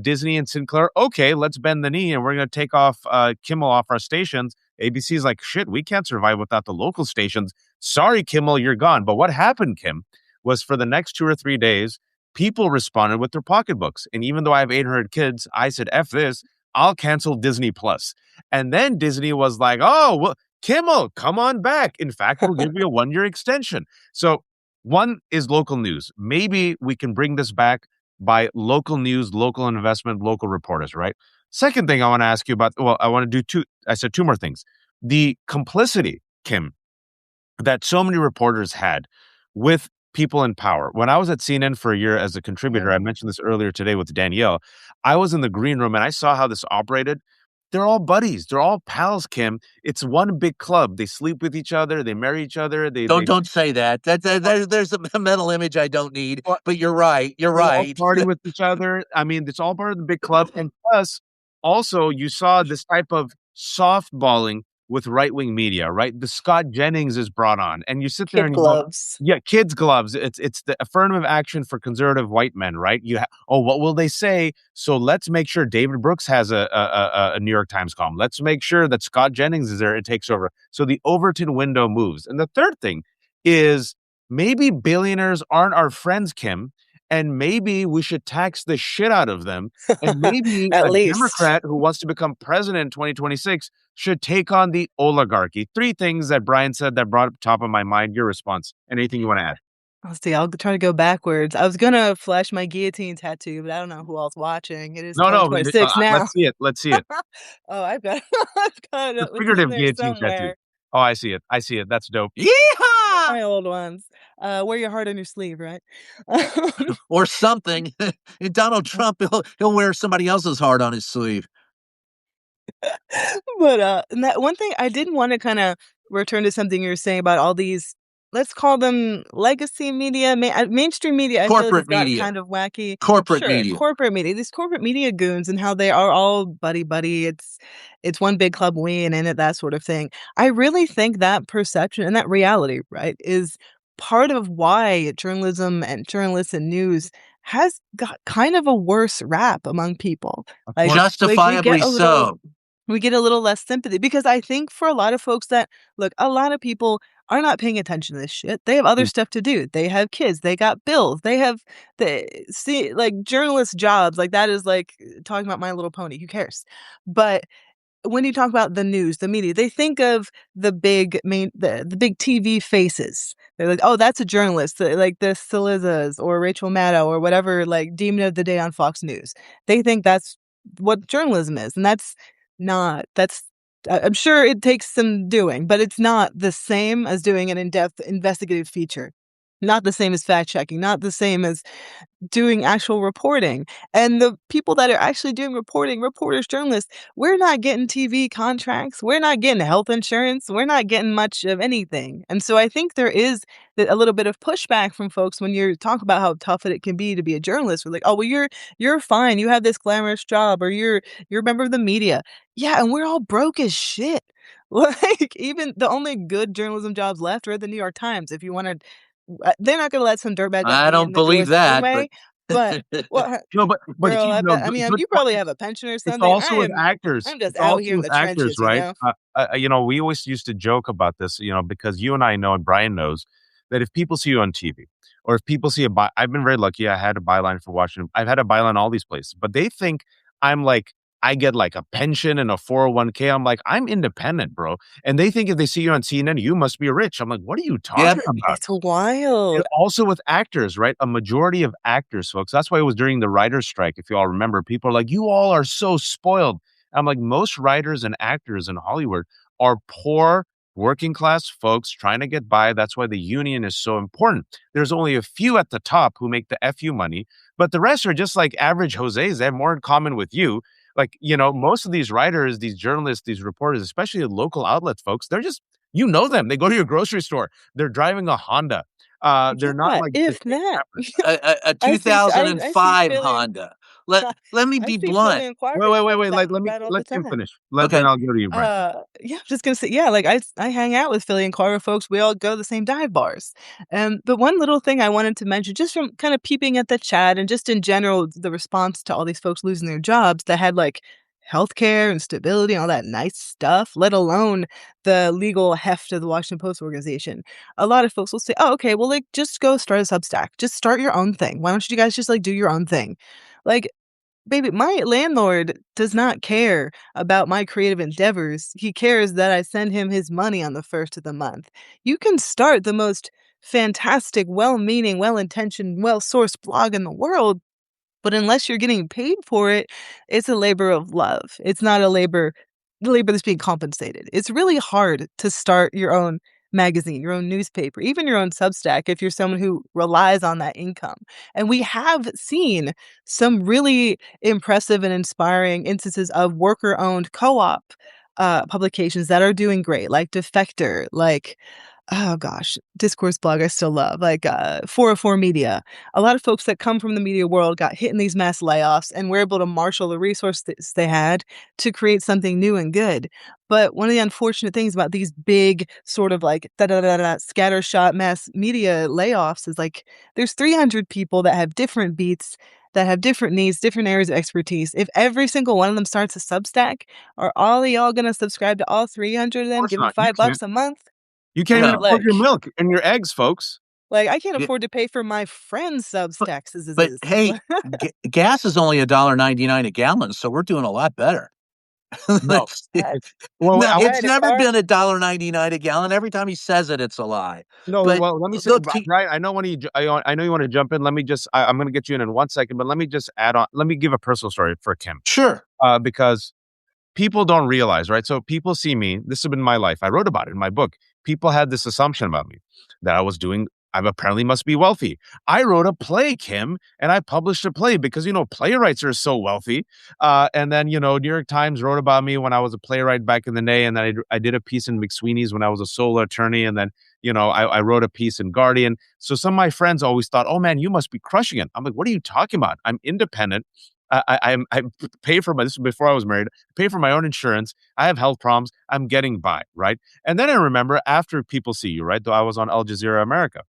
Disney and Sinclair. Okay, let's bend the knee and we're going to take off Kimmel off our stations." ABC's like, shit, we can't survive without the local stations. Sorry, Kimmel, you're gone. But what happened, Kim, was for the next 2 or 3 days, people responded with their pocketbooks. And even though I have 800 kids, I said, F this, I'll cancel Disney Plus. And then Disney was like, oh, well, Kimmel, come on back. In fact, we'll give you a 1-year extension. So one is local news. Maybe we can bring this back by local news, local investment, local reporters, right? Second thing I want to ask you about, I want to do I said two more things. The complicity, Kim, that so many reporters had with people in power. When I was at CNN for a year as a contributor, I mentioned this earlier today with Danielle, I was in the green room and I saw how this operated. they're all buddies. They're all pals, Kim. It's one big club. They sleep with each other. They marry each other. Don't say that. There's a mental image I don't need. But you're right. You're They all right. party with each other. I mean, it's all part of the big club. And plus, also, you saw this type of softballing with right-wing media, right? The Scott Jennings is brought on, and you sit there Kid and you go, gloves. yeah, kids' gloves. It's the affirmative action for conservative white men, right? What will they say? So let's make sure David Brooks has a New York Times column. Let's make sure that Scott Jennings is there. It takes over. So the Overton window moves. And the third thing is maybe billionaires aren't our friends, Kim, and maybe we should tax the shit out of them. And maybe At a least. Democrat who wants to become president in 2026 should take on the oligarchy. Three things that Brian said that brought up top of my mind. Your response. Anything you want to add? I'll see. I'll try to go backwards. I was gonna flash my guillotine tattoo, but I don't know who else watching. It is No, no. 2026 now. Let's see it. Let's see it. Oh, I've got I've got The it. It's in figurative there guillotine tattoo. somewhere. Oh, I see it. I see it. That's dope. Yeehaw! My old ones. Wear your heart on your sleeve, right? Or something. And Donald Trump, he'll wear somebody else's heart on his sleeve. But, and that one thing I did wanna kinda return to something you were saying about all these, let's call them legacy media, mainstream media, I feel like Corporate it's got media. kind of wacky. Corporate Sure, media. corporate media, these corporate media goons and how they are all buddy-buddy, it's one big club, we ain't in it, that sort of thing. I really think that perception and that reality, right, is part of why journalism and journalists and news has got kind of a worse rap among people. Of Like course. Justifiably so. we get a little less sympathy because I think for a lot of folks that look, a lot of people are not paying attention to this shit. They have other Mm. stuff to do. They have kids. They got bills. They have like journalist jobs. Like that is like talking about My Little Pony. Who cares? But when you talk about the news, the media, they think of the big TV faces. They're like, oh, that's a journalist, like the Salizas or Rachel Maddow or whatever, like Demon of the Day on Fox News. They think that's what journalism is, and that's not. I'm sure it takes some doing, but it's not the same as doing an in-depth investigative feature. Not the same as fact checking. Not the same as doing actual reporting. And the people that are actually doing reporting, reporters, journalists, we're not getting TV contracts. We're not getting health insurance. We're not getting much of anything. And so I think there is a little bit of pushback from folks when you talk about how tough it can be to be a journalist. We're like, oh, well, you're fine. You have this glamorous job, or you're a member of the media. Yeah, and we're all broke as shit. Like even the only good journalism jobs left are at the New York Times. If you want to, they're not gonna let some dirtbag like I me in don't the believe doors that, anyway, but what No, but girl, you I know, bet I good, mean, good you point. probably have a pension or It's something. also with actors. I'm just It's out also here in with the actors, trenches, you right? know? We always used to joke about this, because you and I know, and Brian knows, that if people see you on TV, or if people see I've been very lucky. I had a byline for Washington. I've had a byline all these places, but they think I'm like, I get like a pension and a 401k. I'm like, I'm independent, bro. And they think if they see you on CNN, you must be rich. I'm like, what are you Yep. talking about? It's wild. And also with actors, right? A majority of actors, folks. That's why it was during the writer's strike. If you all remember, people are like, you all are so spoiled. I'm like, most writers and actors in Hollywood are poor, working class folks trying to get by. That's why the union is so important. There's only a few at the top who make the FU money, but the rest are just like average Jose's. They have more in common with you. Like, most of these writers, these journalists, these reporters, especially the local outlets, folks, they're just, them. They go to your grocery store. They're driving a Honda. They're not Yeah, like the if big that. rappers. A I see 2005 Philly and Honda. Let me I be see Philly blunt. and Choir Wait. folks out Like, let and me about all the let Kim time. finish. Okay. Then I'll go to you, Brian. Yeah, I'm just gonna say, yeah, like I hang out with Philly and Carver folks. We all go to the same dive bars. But one little thing I wanted to mention, just from kind of peeping at the chat and just in general, the response to all these folks losing their jobs that had like healthcare and stability and all that nice stuff, let alone the legal heft of the Washington Post organization. A lot of folks will say, "Oh, okay, well, like just go start a Substack. Just start your own thing. Why don't you guys just like do your own thing?" Like, baby, my landlord does not care about my creative endeavors. He cares that I send him his money on the first of the month. You can start the most fantastic, well-meaning, well-intentioned, well-sourced blog in the world, but unless you're getting paid for it, it's a labor of love. It's not a labor that's being compensated. It's really hard to start your own magazine, your own newspaper, even your own Substack if you're someone who relies on that income. And we have seen some really impressive and inspiring instances of worker-owned co-op publications that are doing great, like Defector, like oh gosh, discourse blog I still love, like 404 Media. A lot of folks that come from the media world got hit in these mass layoffs and were able to marshal the resources they had to create something new and good. But one of the unfortunate things about these big sort of like da da da da scattershot mass media layoffs is like there's 300 people that have different beats, that have different needs, different areas of expertise. If every single one of them starts a Substack, are all of y'all gonna subscribe to all 300 of Of them, course give them not. You can't. $5 a month? You can't even No. afford your Like milk and your eggs, folks. like, I can't Yeah, afford to pay for my friend's but Substacks. but hey, gas is only $1.99 a gallon, so we're doing a lot better. No. That Well, No, I it's right, a never car? been $1.99 a gallon. Every time he says it, it's a lie. no, But well, let me say, look, he Brian, I know when you, I know you want to jump in. Let me just, I'm going to get you in 1 second, but let me just add on. Let me give a personal story for Kim, sure. because people don't realize, right? So people see me. This has been my life. I wrote about it in my book. People had this assumption about me that I apparently must be wealthy. I wrote a play, Kim, and I published a play because, playwrights are so wealthy. And then, New York Times wrote about me when I was a playwright back in the day. And then I did a piece in McSweeney's when I was a solo attorney. And then, I wrote a piece in Guardian. So some of my friends always thought, oh man, you must be crushing it. I'm like, what are you talking about? I'm independent. I pay for this was before I was married. Pay for my own insurance. I have health problems. I'm getting by, right? And then I remember after People See You, right? Though I was on Al Jazeera America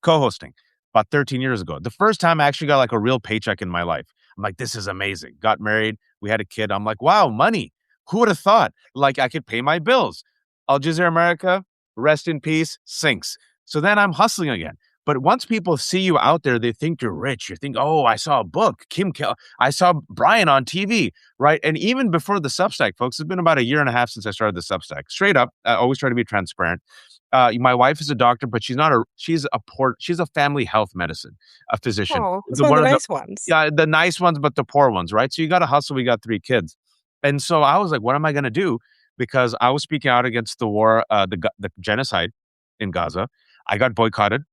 co-hosting about 13 years ago. The first time I actually got like a real paycheck in my life. I'm like, this is amazing. Got married. We had a kid. I'm like, wow, money. Who would have thought? Like I could pay my bills. Al Jazeera America, rest in peace, sinks. So then I'm hustling again. But once people see you out there, they think you're rich. You think, oh, I saw a book. I saw Brian on TV, right? And even before the Substack, folks, it's been about a year and a half since I started the Substack. Straight up, I always try to be transparent. My wife is a doctor, but she's a family health medicine, a physician. Oh, it's one of the nice ones. Yeah, the nice ones, but the poor ones, right? So you got to hustle. We got 3 kids. And so I was like, what am I going to do? Because I was speaking out against the war, the genocide in Gaza. I got boycotted.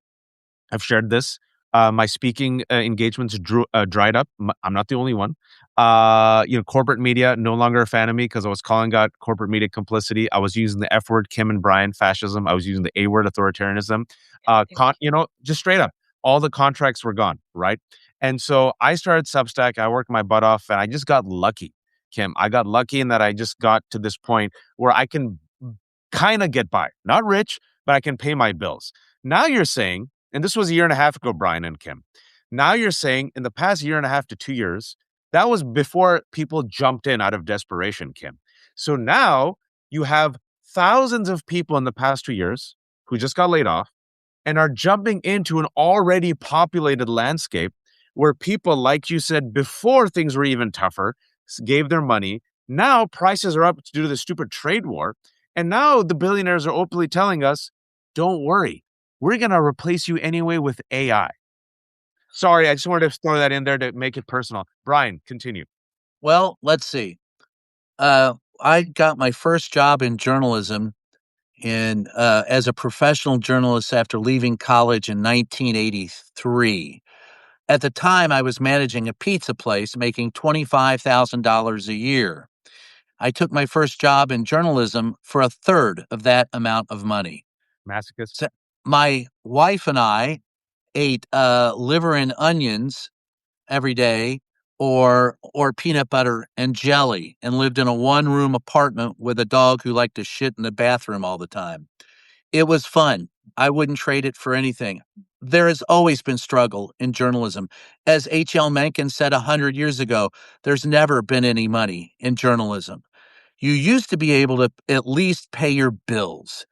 I've shared this. My speaking engagements dried up. I'm not the only one. Corporate media no longer a fan of me because I was calling out corporate media complicity. I was using the F word, Kim and Brian, fascism. I was using the A word, authoritarianism. Just straight up, all the contracts were gone, right? And so I started Substack. I worked my butt off, and I just got lucky, Kim. I got lucky in that I just got to this point where I can kind of get by. Not rich, but I can pay my bills. Now you're saying, and this was a year and a half ago, Brian and Kim. Now you're saying in the past year and a half to 2 years, that was before people jumped in out of desperation, Kim. So now you have thousands of people in the past 2 years who just got laid off and are jumping into an already populated landscape where people, like you said, before things were even tougher, gave their money. Now prices are up due to the stupid trade war. And now the billionaires are openly telling us, don't worry, we're going to replace you anyway with AI. Sorry, I just wanted to throw that in there to make it personal. Brian, continue. Well, let's see. I got my first job in journalism as a professional journalist after leaving college in 1983. At the time, I was managing a pizza place making $25,000 a year. I took my first job in journalism for a third of that amount of money. Masochist. So my wife and I ate liver and onions every day or peanut butter and jelly and lived in a one-room apartment with a dog who liked to shit in the bathroom all the time. It was fun. I wouldn't trade it for anything. There has always been struggle in journalism. As H.L. Mencken said 100 years ago, there's never been any money in journalism. You used to be able to at least pay your bills.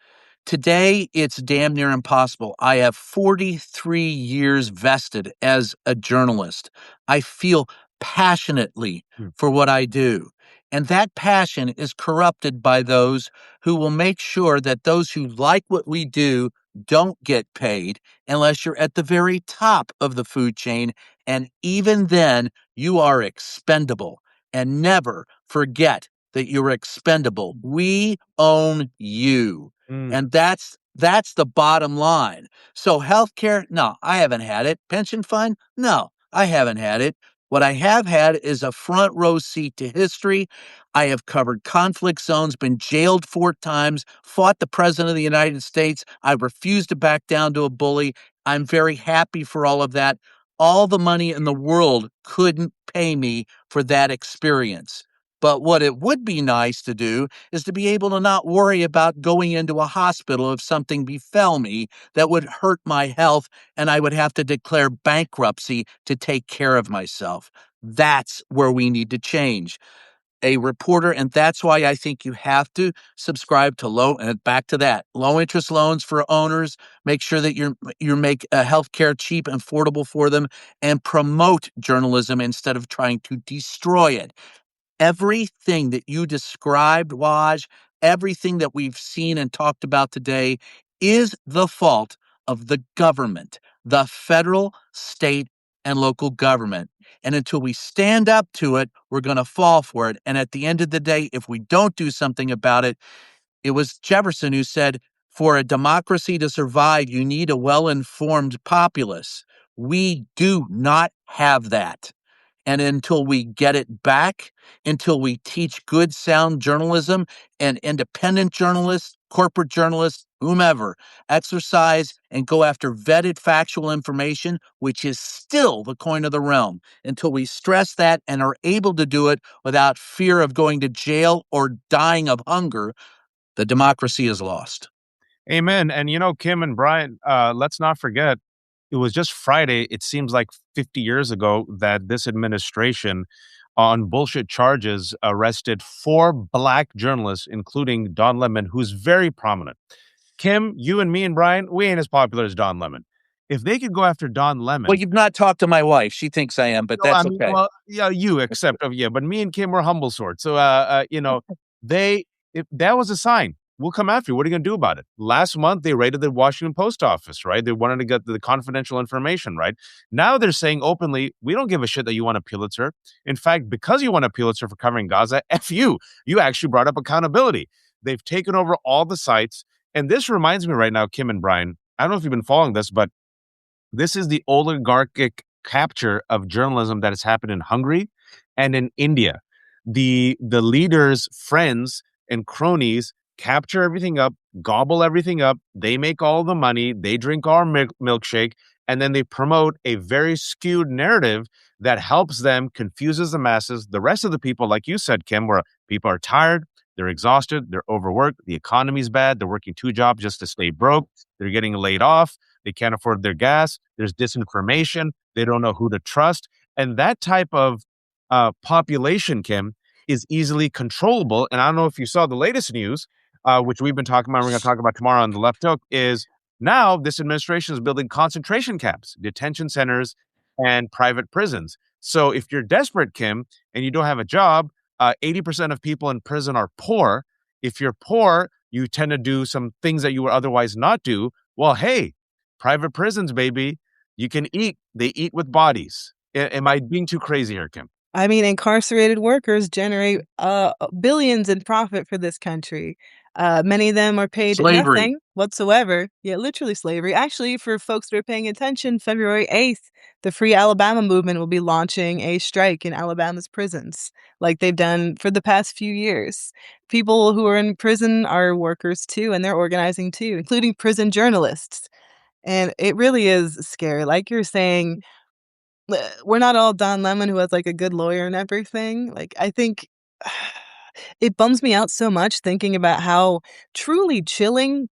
Today, it's damn near impossible. I have 43 years vested as a journalist. I feel passionately for what I do. And that passion is corrupted by those who will make sure that those who like what we do don't get paid unless you're at the very top of the food chain. And even then, you are expendable. And never forget that you're expendable. We own you. Mm. And that's That's the bottom line. So healthcare, no, I haven't had it. Pension fund, no, I haven't had it. What I have had is a front row seat to history. I have covered conflict zones, been jailed 4 times, fought the president of the United States. I refused to back down to a bully. I'm very happy for all of that. All the money in the world couldn't pay me for that experience. But what it would be nice to do is to be able to not worry about going into a hospital if something befell me that would hurt my health and I would have to declare bankruptcy to take care of myself. That's where we need to change. A reporter, and that's why I think you have to subscribe to back to that, low interest loans for owners. Make sure that you make healthcare cheap and affordable for them, and promote journalism instead of trying to destroy it. Everything that you described, Waj, everything that we've seen and talked about today is the fault of the government, the federal, state, and local government. And until we stand up to it, we're going to fall for it. And at the end of the day, if we don't do something about it, it was Jefferson who said, for a democracy to survive, you need a well informed populace. We do not have that. And until we get it back, until we teach good, sound journalism and independent journalists, corporate journalists, whomever, exercise and go after vetted factual information, which is still the coin of the realm, until we stress that and are able to do it without fear of going to jail or dying of hunger, the democracy is lost. Amen. And Kim and Brian, let's not forget, it was just Friday. It seems like 50 years ago that this administration, on bullshit charges, arrested 4 Black journalists, including Don Lemon, who's very prominent. Kim, you and me and Brian, we ain't as popular as Don Lemon. If they could go after Don Lemon, Well, you've not talked to my wife. She thinks I am, but no, I that's mean, okay. well, yeah, you accept of, yeah, but me and Kim were humble sort. So, they, if that was a sign, we'll come after you. What are you going to do about it? Last month, they raided the Washington Post office, right? They wanted to get the confidential information, right? Now they're saying openly, we don't give a shit that you want a Pulitzer. In fact, because you want a Pulitzer for covering Gaza, F you. You actually brought up accountability. They've taken over all the sites. And this reminds me right now, Kim and Brian, I don't know if you've been following this, but this is the oligarchic capture of journalism that has happened in Hungary and in India. The leaders' friends and cronies capture everything up, gobble everything up. They make all the money. They drink our milkshake, and then they promote a very skewed narrative that helps them, confuses the masses. The rest of the people, like you said, Kim, where people are tired, they're exhausted, they're overworked, the economy's bad, they're working 2 jobs just to stay broke, they're getting laid off, they can't afford their gas, there's disinformation, they don't know who to trust. And that type of population, Kim, is easily controllable. And I don't know if you saw the latest news, which we've been talking about, we're going to talk about tomorrow on the Left Hook, is now this administration is building concentration camps, detention centers, and private prisons. So if you're desperate, Kim, and you don't have a job, 80% of people in prison are poor. If you're poor, you tend to do some things that you would otherwise not do. Well, hey, private prisons, baby. You can eat. They eat with bodies. Am I being too crazy here, Kim? I mean, incarcerated workers generate billions in profit for this country. Many of them are paid Slavery. nothing whatsoever. Yeah, literally slavery. Actually, for folks that are paying attention, February 8th, the Free Alabama movement will be launching a strike in Alabama's prisons, like they've done for the past few years. People who are in prison are workers too, and they're organizing too, including prison journalists. And it really is scary. Like you're saying, we're not all Don Lemon who has, like, a good lawyer and everything. Like, I think it bums me out so much thinking about how truly chilling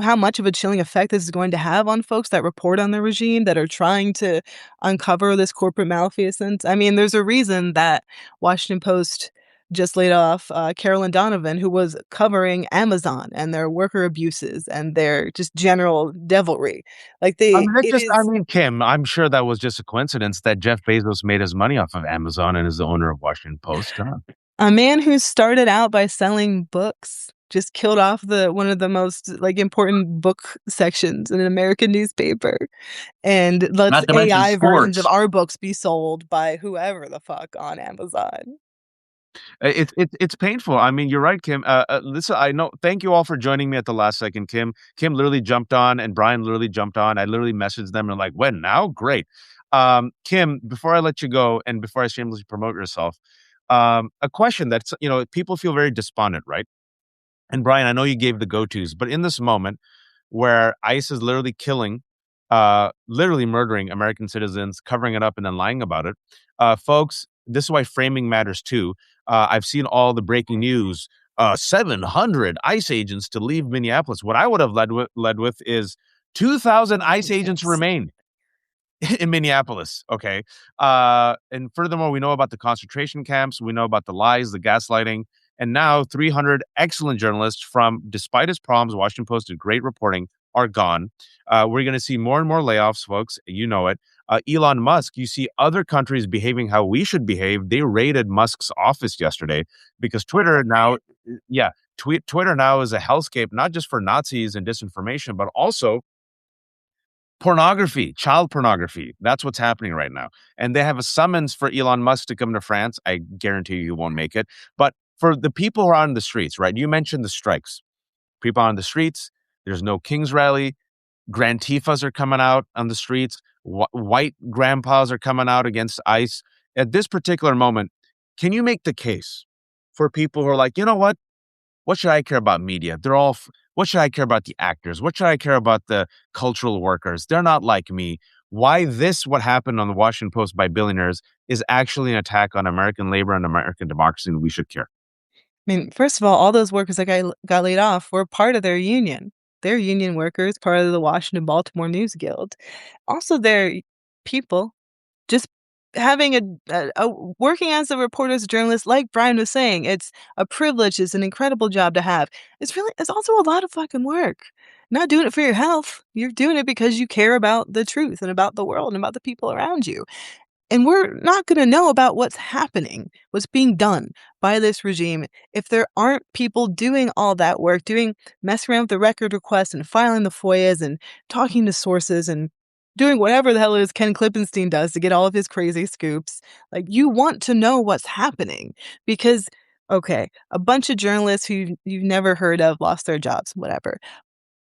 how much of a chilling effect this is going to have on folks that report on the regime, that are trying to uncover this corporate malfeasance. I mean, there's a reason that Washington Post just laid off, Carolyn Donovan, who was covering Amazon and their worker abuses and their just general devilry. Like, I mean, it is Kim, I'm sure that was just a coincidence that Jeff Bezos made his money off of Amazon and is the owner of Washington Post. Huh? a man who started out by selling books just killed off one of the most, like, important book sections in an American newspaper and lets Not to mention AI versions of sports. our books be sold by whoever the fuck on Amazon. It's painful. I mean, you're right, Kim. Listen, I know. Thank you all for joining me at the last second, Kim. Kim literally jumped on, and Brian literally jumped on. I literally messaged them and like, when now? Great. Kim, before I let you go, and before I shamelessly promote yourself, a question that's people feel very despondent, right? And Brian, I know you gave the go-tos, but in this moment where ICE is literally killing, literally murdering American citizens, covering it up, and then lying about it, folks, this is why framing matters too. I've seen all the breaking news. 700 ICE agents to leave Minneapolis. What I would have led with is 2,000 ICE agents Yes. remain in Minneapolis. Okay. And furthermore, we know about the concentration camps. We know about the lies, the gaslighting. And now 300 excellent journalists from, despite his problems, Washington Post did great reporting, are gone. We're going to see more and more layoffs, folks. You know it. Elon Musk, you see other countries behaving how we should behave. They raided Musk's office yesterday because Twitter now, yeah, Twitter now is a hellscape, not just for Nazis and disinformation, but also pornography, child pornography. That's what's happening right now. And they have a summons for Elon Musk to come to France. I guarantee you he won't make it. But for the people who are on the streets, right? You mentioned the strikes. People on the streets. There's no King's rally. Grand Tifas are coming out on the streets. White grandpas are coming out against ICE. At this particular moment, can you make the case for people who are like, you know what should I care about media? What should I care about the actors? What should I care about the cultural workers? They're not like me. Why what happened on the Washington Post by billionaires is actually an attack on American labor and American democracy, and we should care. I mean, first of all those workers that got laid off were part of their union. They're union workers, part of the Washington Baltimore News Guild. Also, they're people just having a working as a reporter, as a journalist, like Brian was saying, it's a privilege, it's an incredible job to have. It's also a lot of fucking work. Not doing it for your health. You're doing it because you care about the truth and about the world and about the people around you. And we're not going to know about what's happening, what's being done by this regime, if there aren't people doing all that work, messing around with the record requests and filing the FOIAs and talking to sources and doing whatever the hell it is Ken Klippenstein does to get all of his crazy scoops. Like, you want to know what's happening because, okay, a bunch of journalists who you've never heard of lost their jobs, whatever.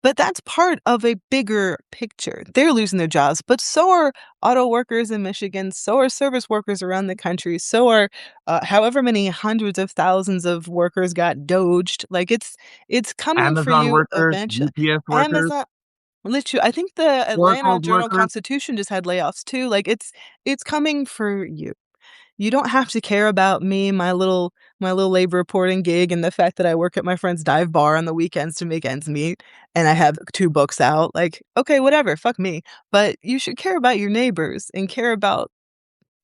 But that's part of a bigger picture. They're losing their jobs, but so are auto workers in Michigan, so are service workers around the country, so are however many hundreds of thousands of workers got doged. Like, it's coming for Amazon you workers, eventually. UPS workers, Amazon, literally, I think the Atlanta Oracle's workers. Journal-Constitution just had layoffs too. Like, it's coming for you. You don't have to care about me, my little labor reporting gig, and the fact that I work at my friend's dive bar on the weekends to make ends meet, and I have 2 books out. Like, okay, whatever, fuck me. But you should care about your neighbors and care about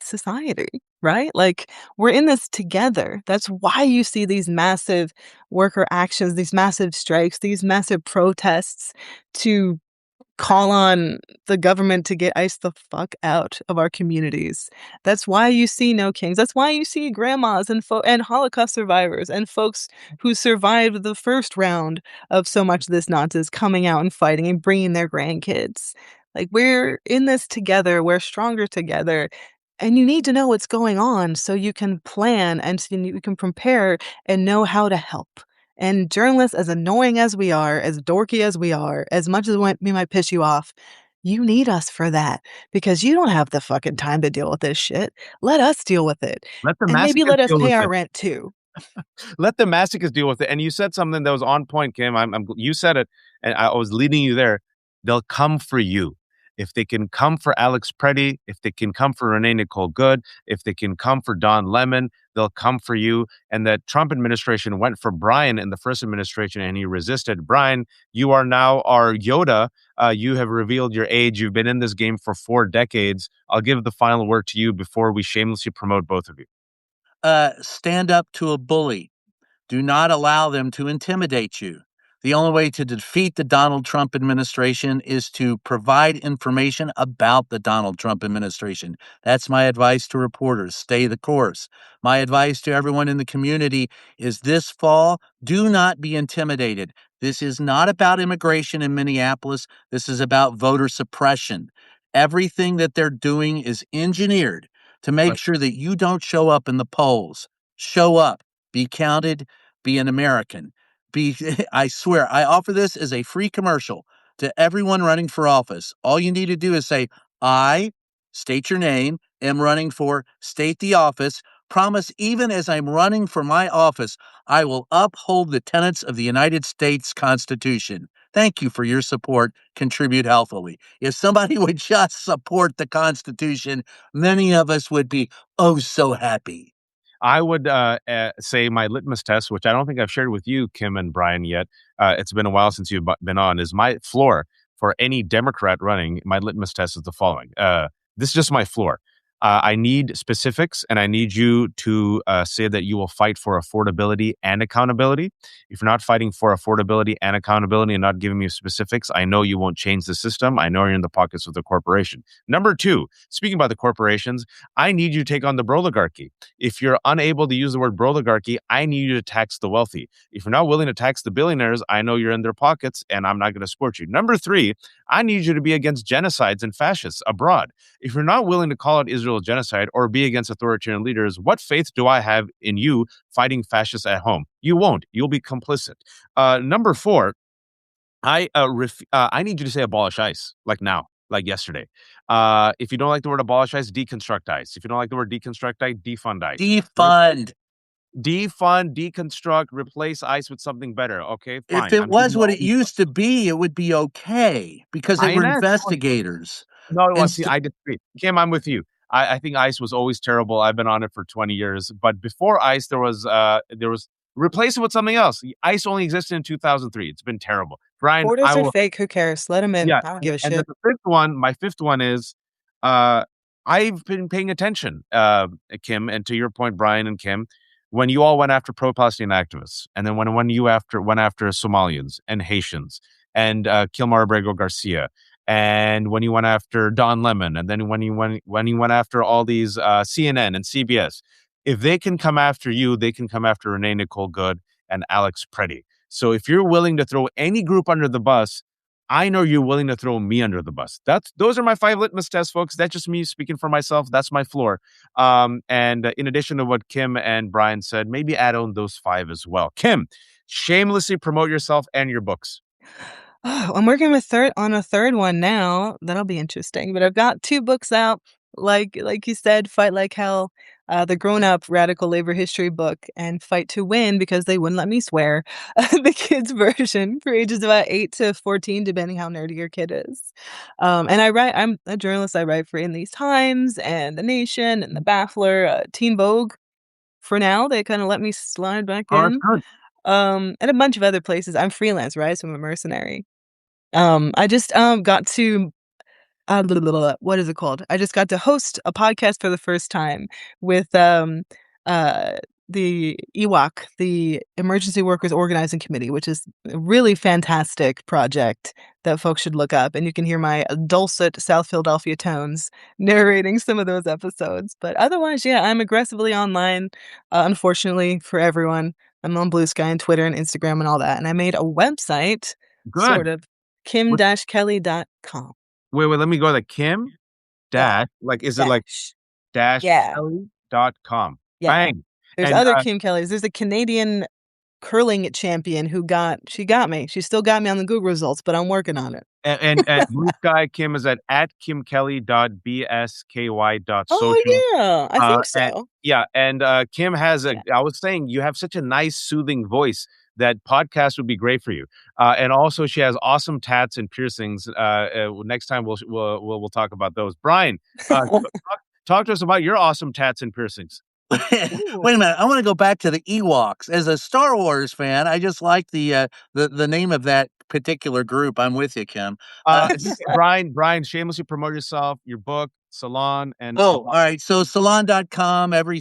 society, right? Like, we're in this together. That's why you see these massive worker actions, these massive strikes, these massive protests to call on the government to get ICE the fuck out of our communities. That's why you see no kings. That's why you see grandmas and Holocaust survivors and folks who survived the first round of so much of this nonsense coming out and fighting and bringing their grandkids. Like, we're in this together. We're stronger together. And you need to know what's going on so you can plan and so you can prepare and know how to help. And journalists, as annoying as we are, as dorky as we are, as much as we might piss you off, you need us for that because you don't have the fucking time to deal with this shit. Let us deal with it. Let the And maybe masochists let us deal pay with our it. rent too. Let the masochists deal with it. And you said something that was on point, Kim. You said it, and I was leading you there. They'll come for you. If they can come for Alex Preddy, if they can come for Renee Nicole Good, if they can come for Don Lemon, they'll come for you. And the Trump administration went for Brian in the first administration, and he resisted. Brian, you are now our Yoda. You have revealed your age. You've been in this game for 4 decades. I'll give the final word to you before we shamelessly promote both of you. Stand up to a bully. Do not allow them to intimidate you. The only way to defeat the Donald Trump administration is to provide information about the Donald Trump administration. That's my advice to reporters. Stay the course. My advice to everyone in the community is this fall, do not be intimidated. This is not about immigration in Minneapolis. This is about voter suppression. Everything that they're doing is engineered to make Right. sure that you don't show up in the polls. Show up, be counted, be an American. Be I swear, I offer this as a free commercial to everyone running for office. All you need to do is say, I state your name, am running for, state the office, promise even as I'm running for my office, I will uphold the tenets of the United States Constitution. Thank you for your support. Contribute healthily. If somebody would just support the Constitution, many of us would be oh so happy. I would say my litmus test, which I don't think I've shared with you, Kim and Brian, yet. It's been a while since you've been on. Is my floor for any Democrat running? My litmus test is the following. This is just my floor. I need specifics, and I need you to say that you will fight for affordability and accountability. If you're not fighting for affordability and accountability and not giving me specifics, I know you won't change the system. I know you're in the pockets of the corporation. Number two, speaking about the corporations, I need you to take on the oligarchy. If you're unable to use the word oligarchy, I need you to tax the wealthy. If you're not willing to tax the billionaires, I know you're in their pockets, and I'm not going to support you. Number three, I need you to be against genocides and fascists abroad. If you're not willing to call out Israel genocide or be against authoritarian leaders, what faith do I have in you fighting fascists at home? You won't. You'll be complicit. Number four, I need you to say abolish ICE, like now, like yesterday. If you don't like the word abolish ICE, deconstruct ICE. If you don't like the word deconstruct ICE, defund ICE. Defund. Defund, deconstruct, replace ICE with something better. Okay, If fine. it I'm giving was you what all it these. used to be, it would be okay because they were INS. investigators. No, well, And see, I disagree. Kim, I'm with you. I think ICE was always terrible. I've been on it for 20 years. But before ICE, there was replace it with something else. ICE only existed in 2003. It's been terrible. Brian, I Borders are will. fake, who cares? Let them in. Yeah, I don't give a and then shit. the fifth one, my fifth one is, I've been paying attention, Kim, and to your point, Brian and Kim, when you all went after pro-Palestinian activists, and then when you went after Somalians and Haitians and Kilmar Abrego Garcia, and when you went after Don Lemon, and then when you went after all these CNN and CBS, if they can come after you, they can come after Renee Nicole Good and Alex Preddy. So if you're willing to throw any group under the bus, I know you're willing to throw me under the bus. Those are my 5 litmus tests, folks. That's just me speaking for myself. That's my floor. And in addition to what Kim and Brian said, maybe add on those 5 as well. Kim, shamelessly promote yourself and your books. Oh, I'm working with third on a third one now. That'll be interesting. But I've got 2 books out. Like you said, Fight Like Hell, the grown-up radical labor history book, and Fight to Win because they wouldn't let me swear, the kids version for ages about 8 to 14, depending how nerdy your kid is. And I'm a journalist. I write for In These Times and The Nation and The Baffler, Teen Vogue. For now, they kind of let me slide back Oh, that's in. good. And a bunch of other places. I'm freelance, right? So I'm a mercenary. I just got to blah, blah, blah, what is it called? I just got to host a podcast for the first time with uh the EWOC, the Emergency Workers Organizing Committee, which is a really fantastic project that folks should look up. And you can hear my dulcet South Philadelphia tones narrating some of those episodes. But otherwise, yeah, I'm aggressively online, unfortunately for everyone. I'm on Blue Sky and Twitter and Instagram and all that. And I made a website, Good. sort of, What, kim-kelly.com. wait, let me go to Kim Yeah, dash, like, is it like dash. dash Yeah, Kelly.com? yeah. Bang. There's And other Kim Kellys. There's a Canadian curling champion who she got me. She still got me on the Google results, but I'm working on it. and Blue Sky Kim is at kimkelly.bsky.social. Oh, yeah, I think And so. yeah, and Kim has Yeah. I was saying you have such a nice, soothing voice that podcast would be great for you. And also, she has awesome tats and piercings. Next time we'll talk about those. Brian, talk to us about your awesome tats and piercings. Ooh. Wait a minute. I want to go back to the Ewoks. As a Star Wars fan, I just like the name of that particular group. I'm with you, Kim. Brian, shamelessly promote yourself, your book, salon, and Oh, all right. So salon.com every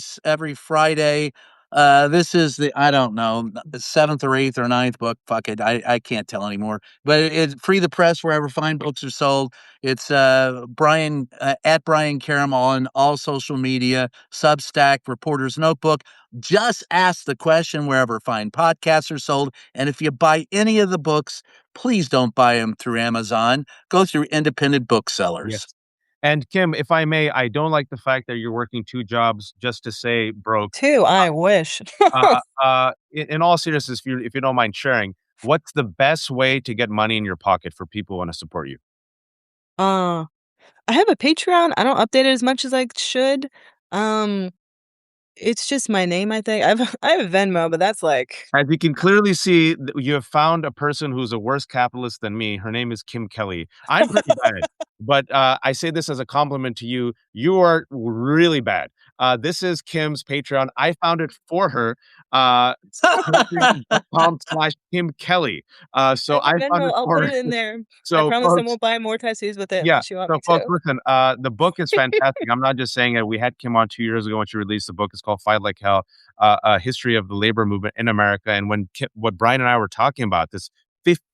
Friday. This is I don't know, the 7th or 8th or ninth book. Fuck it. I can't tell anymore. But it's free the press wherever fine books are sold. It's Brian at Brian Karem on all social media, Substack, Reporter's Notebook. Just ask the question wherever fine podcasts are sold. And if you buy any of the books, please don't buy them through Amazon. Go through independent booksellers. yes. And Kim, if I may, I don't like the fact that you're working two jobs just to say broke. 2, I wish. In all seriousness, if you don't mind sharing, what's the best way to get money in your pocket for people who want to support you? Uh, I have a Patreon. I don't update it as much as I should. Um, it's just my name, I think. I have a Venmo, but that's like As you can clearly see, you have found a person who's a worse capitalist than me. Her name is Kim Kelly. I'm pretty bad, but I say this as a compliment to you. You are really bad. This is Kim's Patreon. I found it for her. Uh, Patreon.com/Kim Kelly. I So have a I found Venmo. it I'll for put her. it in there. I So, promise I folks, won't buy more tattoos with it yeah. unless you want So, me folks, to. listen, the book is fantastic. I'm not just saying it. We had Kim on 2 years ago when she released the book. It's called Fight Like Hell, A History of the Labor Movement in America. And what Brian and I were talking about, this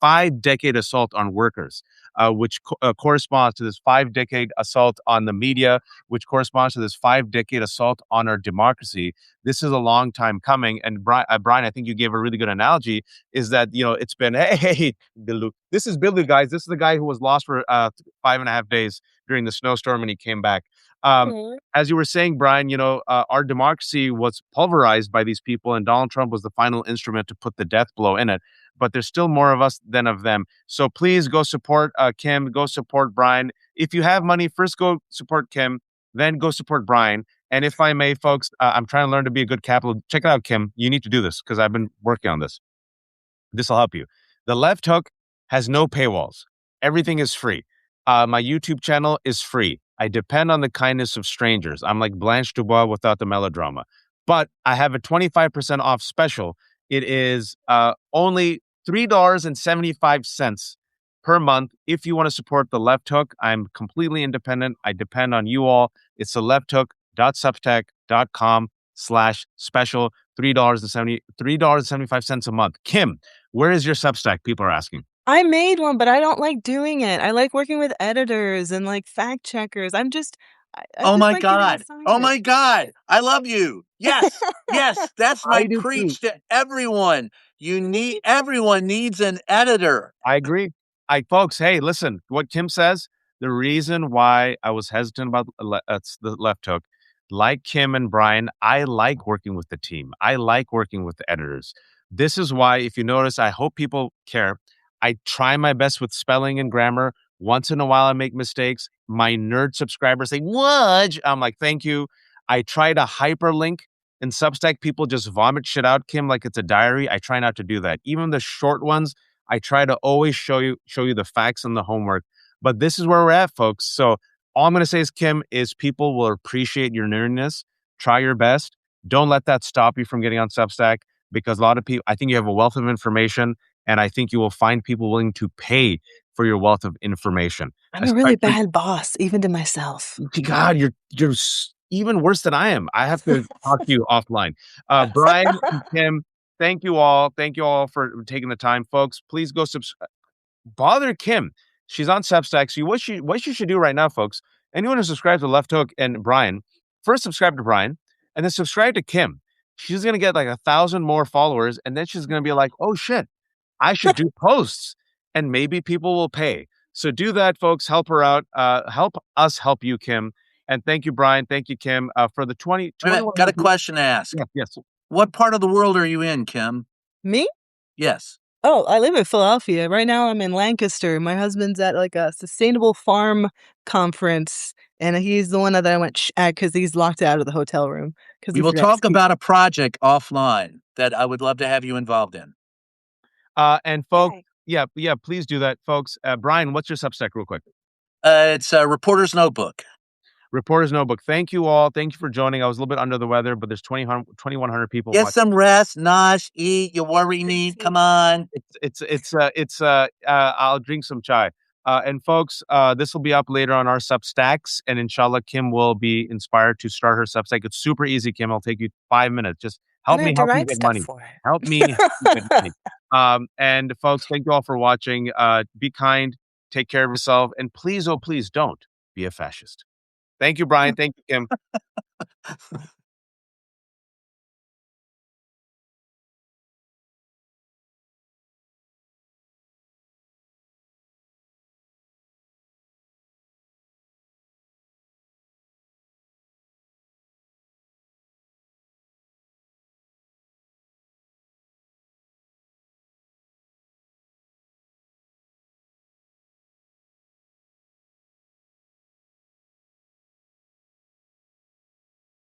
5-decade assault on workers, which corresponds to this 5-decade assault on the media, which corresponds to this 5-decade assault on our democracy. This is a long time coming. And Brian, I think you gave a really good analogy, is that, it's been, hey, Billu. This is Billu, guys. This is the guy who was lost for 5.5 days during the snowstorm and he came back. Um, Aw. as you were saying, Brian, our democracy was pulverized by these people, and Donald Trump was the final instrument to put the death blow in it. But there's still more of us than of them. So please go support Kim, go support Brian. If you have money, first go support Kim, then go support Brian. And if I may, folks, I'm trying to learn to be a good capital. Check it out, Kim. You need to do this because I've been working on this. This will help you. The Left Hook has no paywalls. Everything is free. My YouTube channel is free. I depend on the kindness of strangers. I'm like Blanche Dubois without the melodrama. But I have a 25% off special. It is only $3.75 per month. If you want to support the Left Hook, I'm completely independent. I depend on you all. It's the lefthhook.substack.com/special. $3.75 a month. Kim, where is your Substack? People are asking. I made one, but I don't like doing it. I like working with editors and, like, fact checkers. I Oh just my like giving God. Oh assignments. my God. I love you. Yes. Yes. That's I my do too. preach to everyone. Everyone needs an editor. I agree. Folks, hey, listen, what Kim says, the reason why I was hesitant about the Left Hook, like Kim and Brian, I like working with the team. I like working with the editors. This is why, if you notice, I hope people care. I try my best with spelling and grammar. Once in a while, I make mistakes. My nerd subscribers say, "What?" I'm like, "Thank you." I try to hyperlink. In Substack, people just vomit shit out, Kim, like it's a diary. I try not to do that. Even the short ones, I try to always show you the facts and the homework. But this is where we're at, folks. So all I'm going to say is, Kim, is people will appreciate your nerdiness. Try your best. Don't let that stop you from getting on Substack because a lot of people, I think you have a wealth of information, and I think you will find people willing to pay for your wealth of information. I'm a really Especially, bad boss, even to myself. God, you're even worse than I am. I have to talk to you offline. Brian and Kim, thank you all. Thank you all for taking the time, folks. Please go bother Kim. She's on Substack. So what you should do right now, folks, anyone who subscribes to Left Hook and Brian, first subscribe to Brian and then subscribe to Kim. She's gonna get like 1,000 more followers, and then she's gonna be like, oh shit, I should do posts, and maybe people will pay. So do that, folks. Help her out. Help us help you, Kim. And thank you, Brian. Thank you, Kim, for the Wait a minute, got a question to ask. Yes, yes. What part of the world are you in, Kim? Me? Yes. Oh, I live in Philadelphia. Right now, I'm in Lancaster. My husband's at, like, a sustainable farm conference, and he's the one that I went at because he's locked out of the hotel room because We he will forgot his talk key. about a project offline that I would love to have you involved in. And folks, Yay. yeah, please do that, folks. Brian, what's your Substack, real quick? It's a reporter's notebook. Reporter's Notebook. Thank you all. Thank you for joining. I was a little bit under the weather, but there's 2,100 people Get watching. some rest, nosh, eat, you worry me. Come on. I'll drink some chai. And folks, this will be up later on our Substacks, and inshallah, Kim will be inspired to start her Substack. It's super easy, Kim. It'll take you 5 minutes. Just help And I me have to help you write get stuff money. for it. Help me help you get money. And folks, thank you all for watching. Be kind, take care of yourself, and please, oh please, don't be a fascist. Thank you, Brian. Thank you, Kim.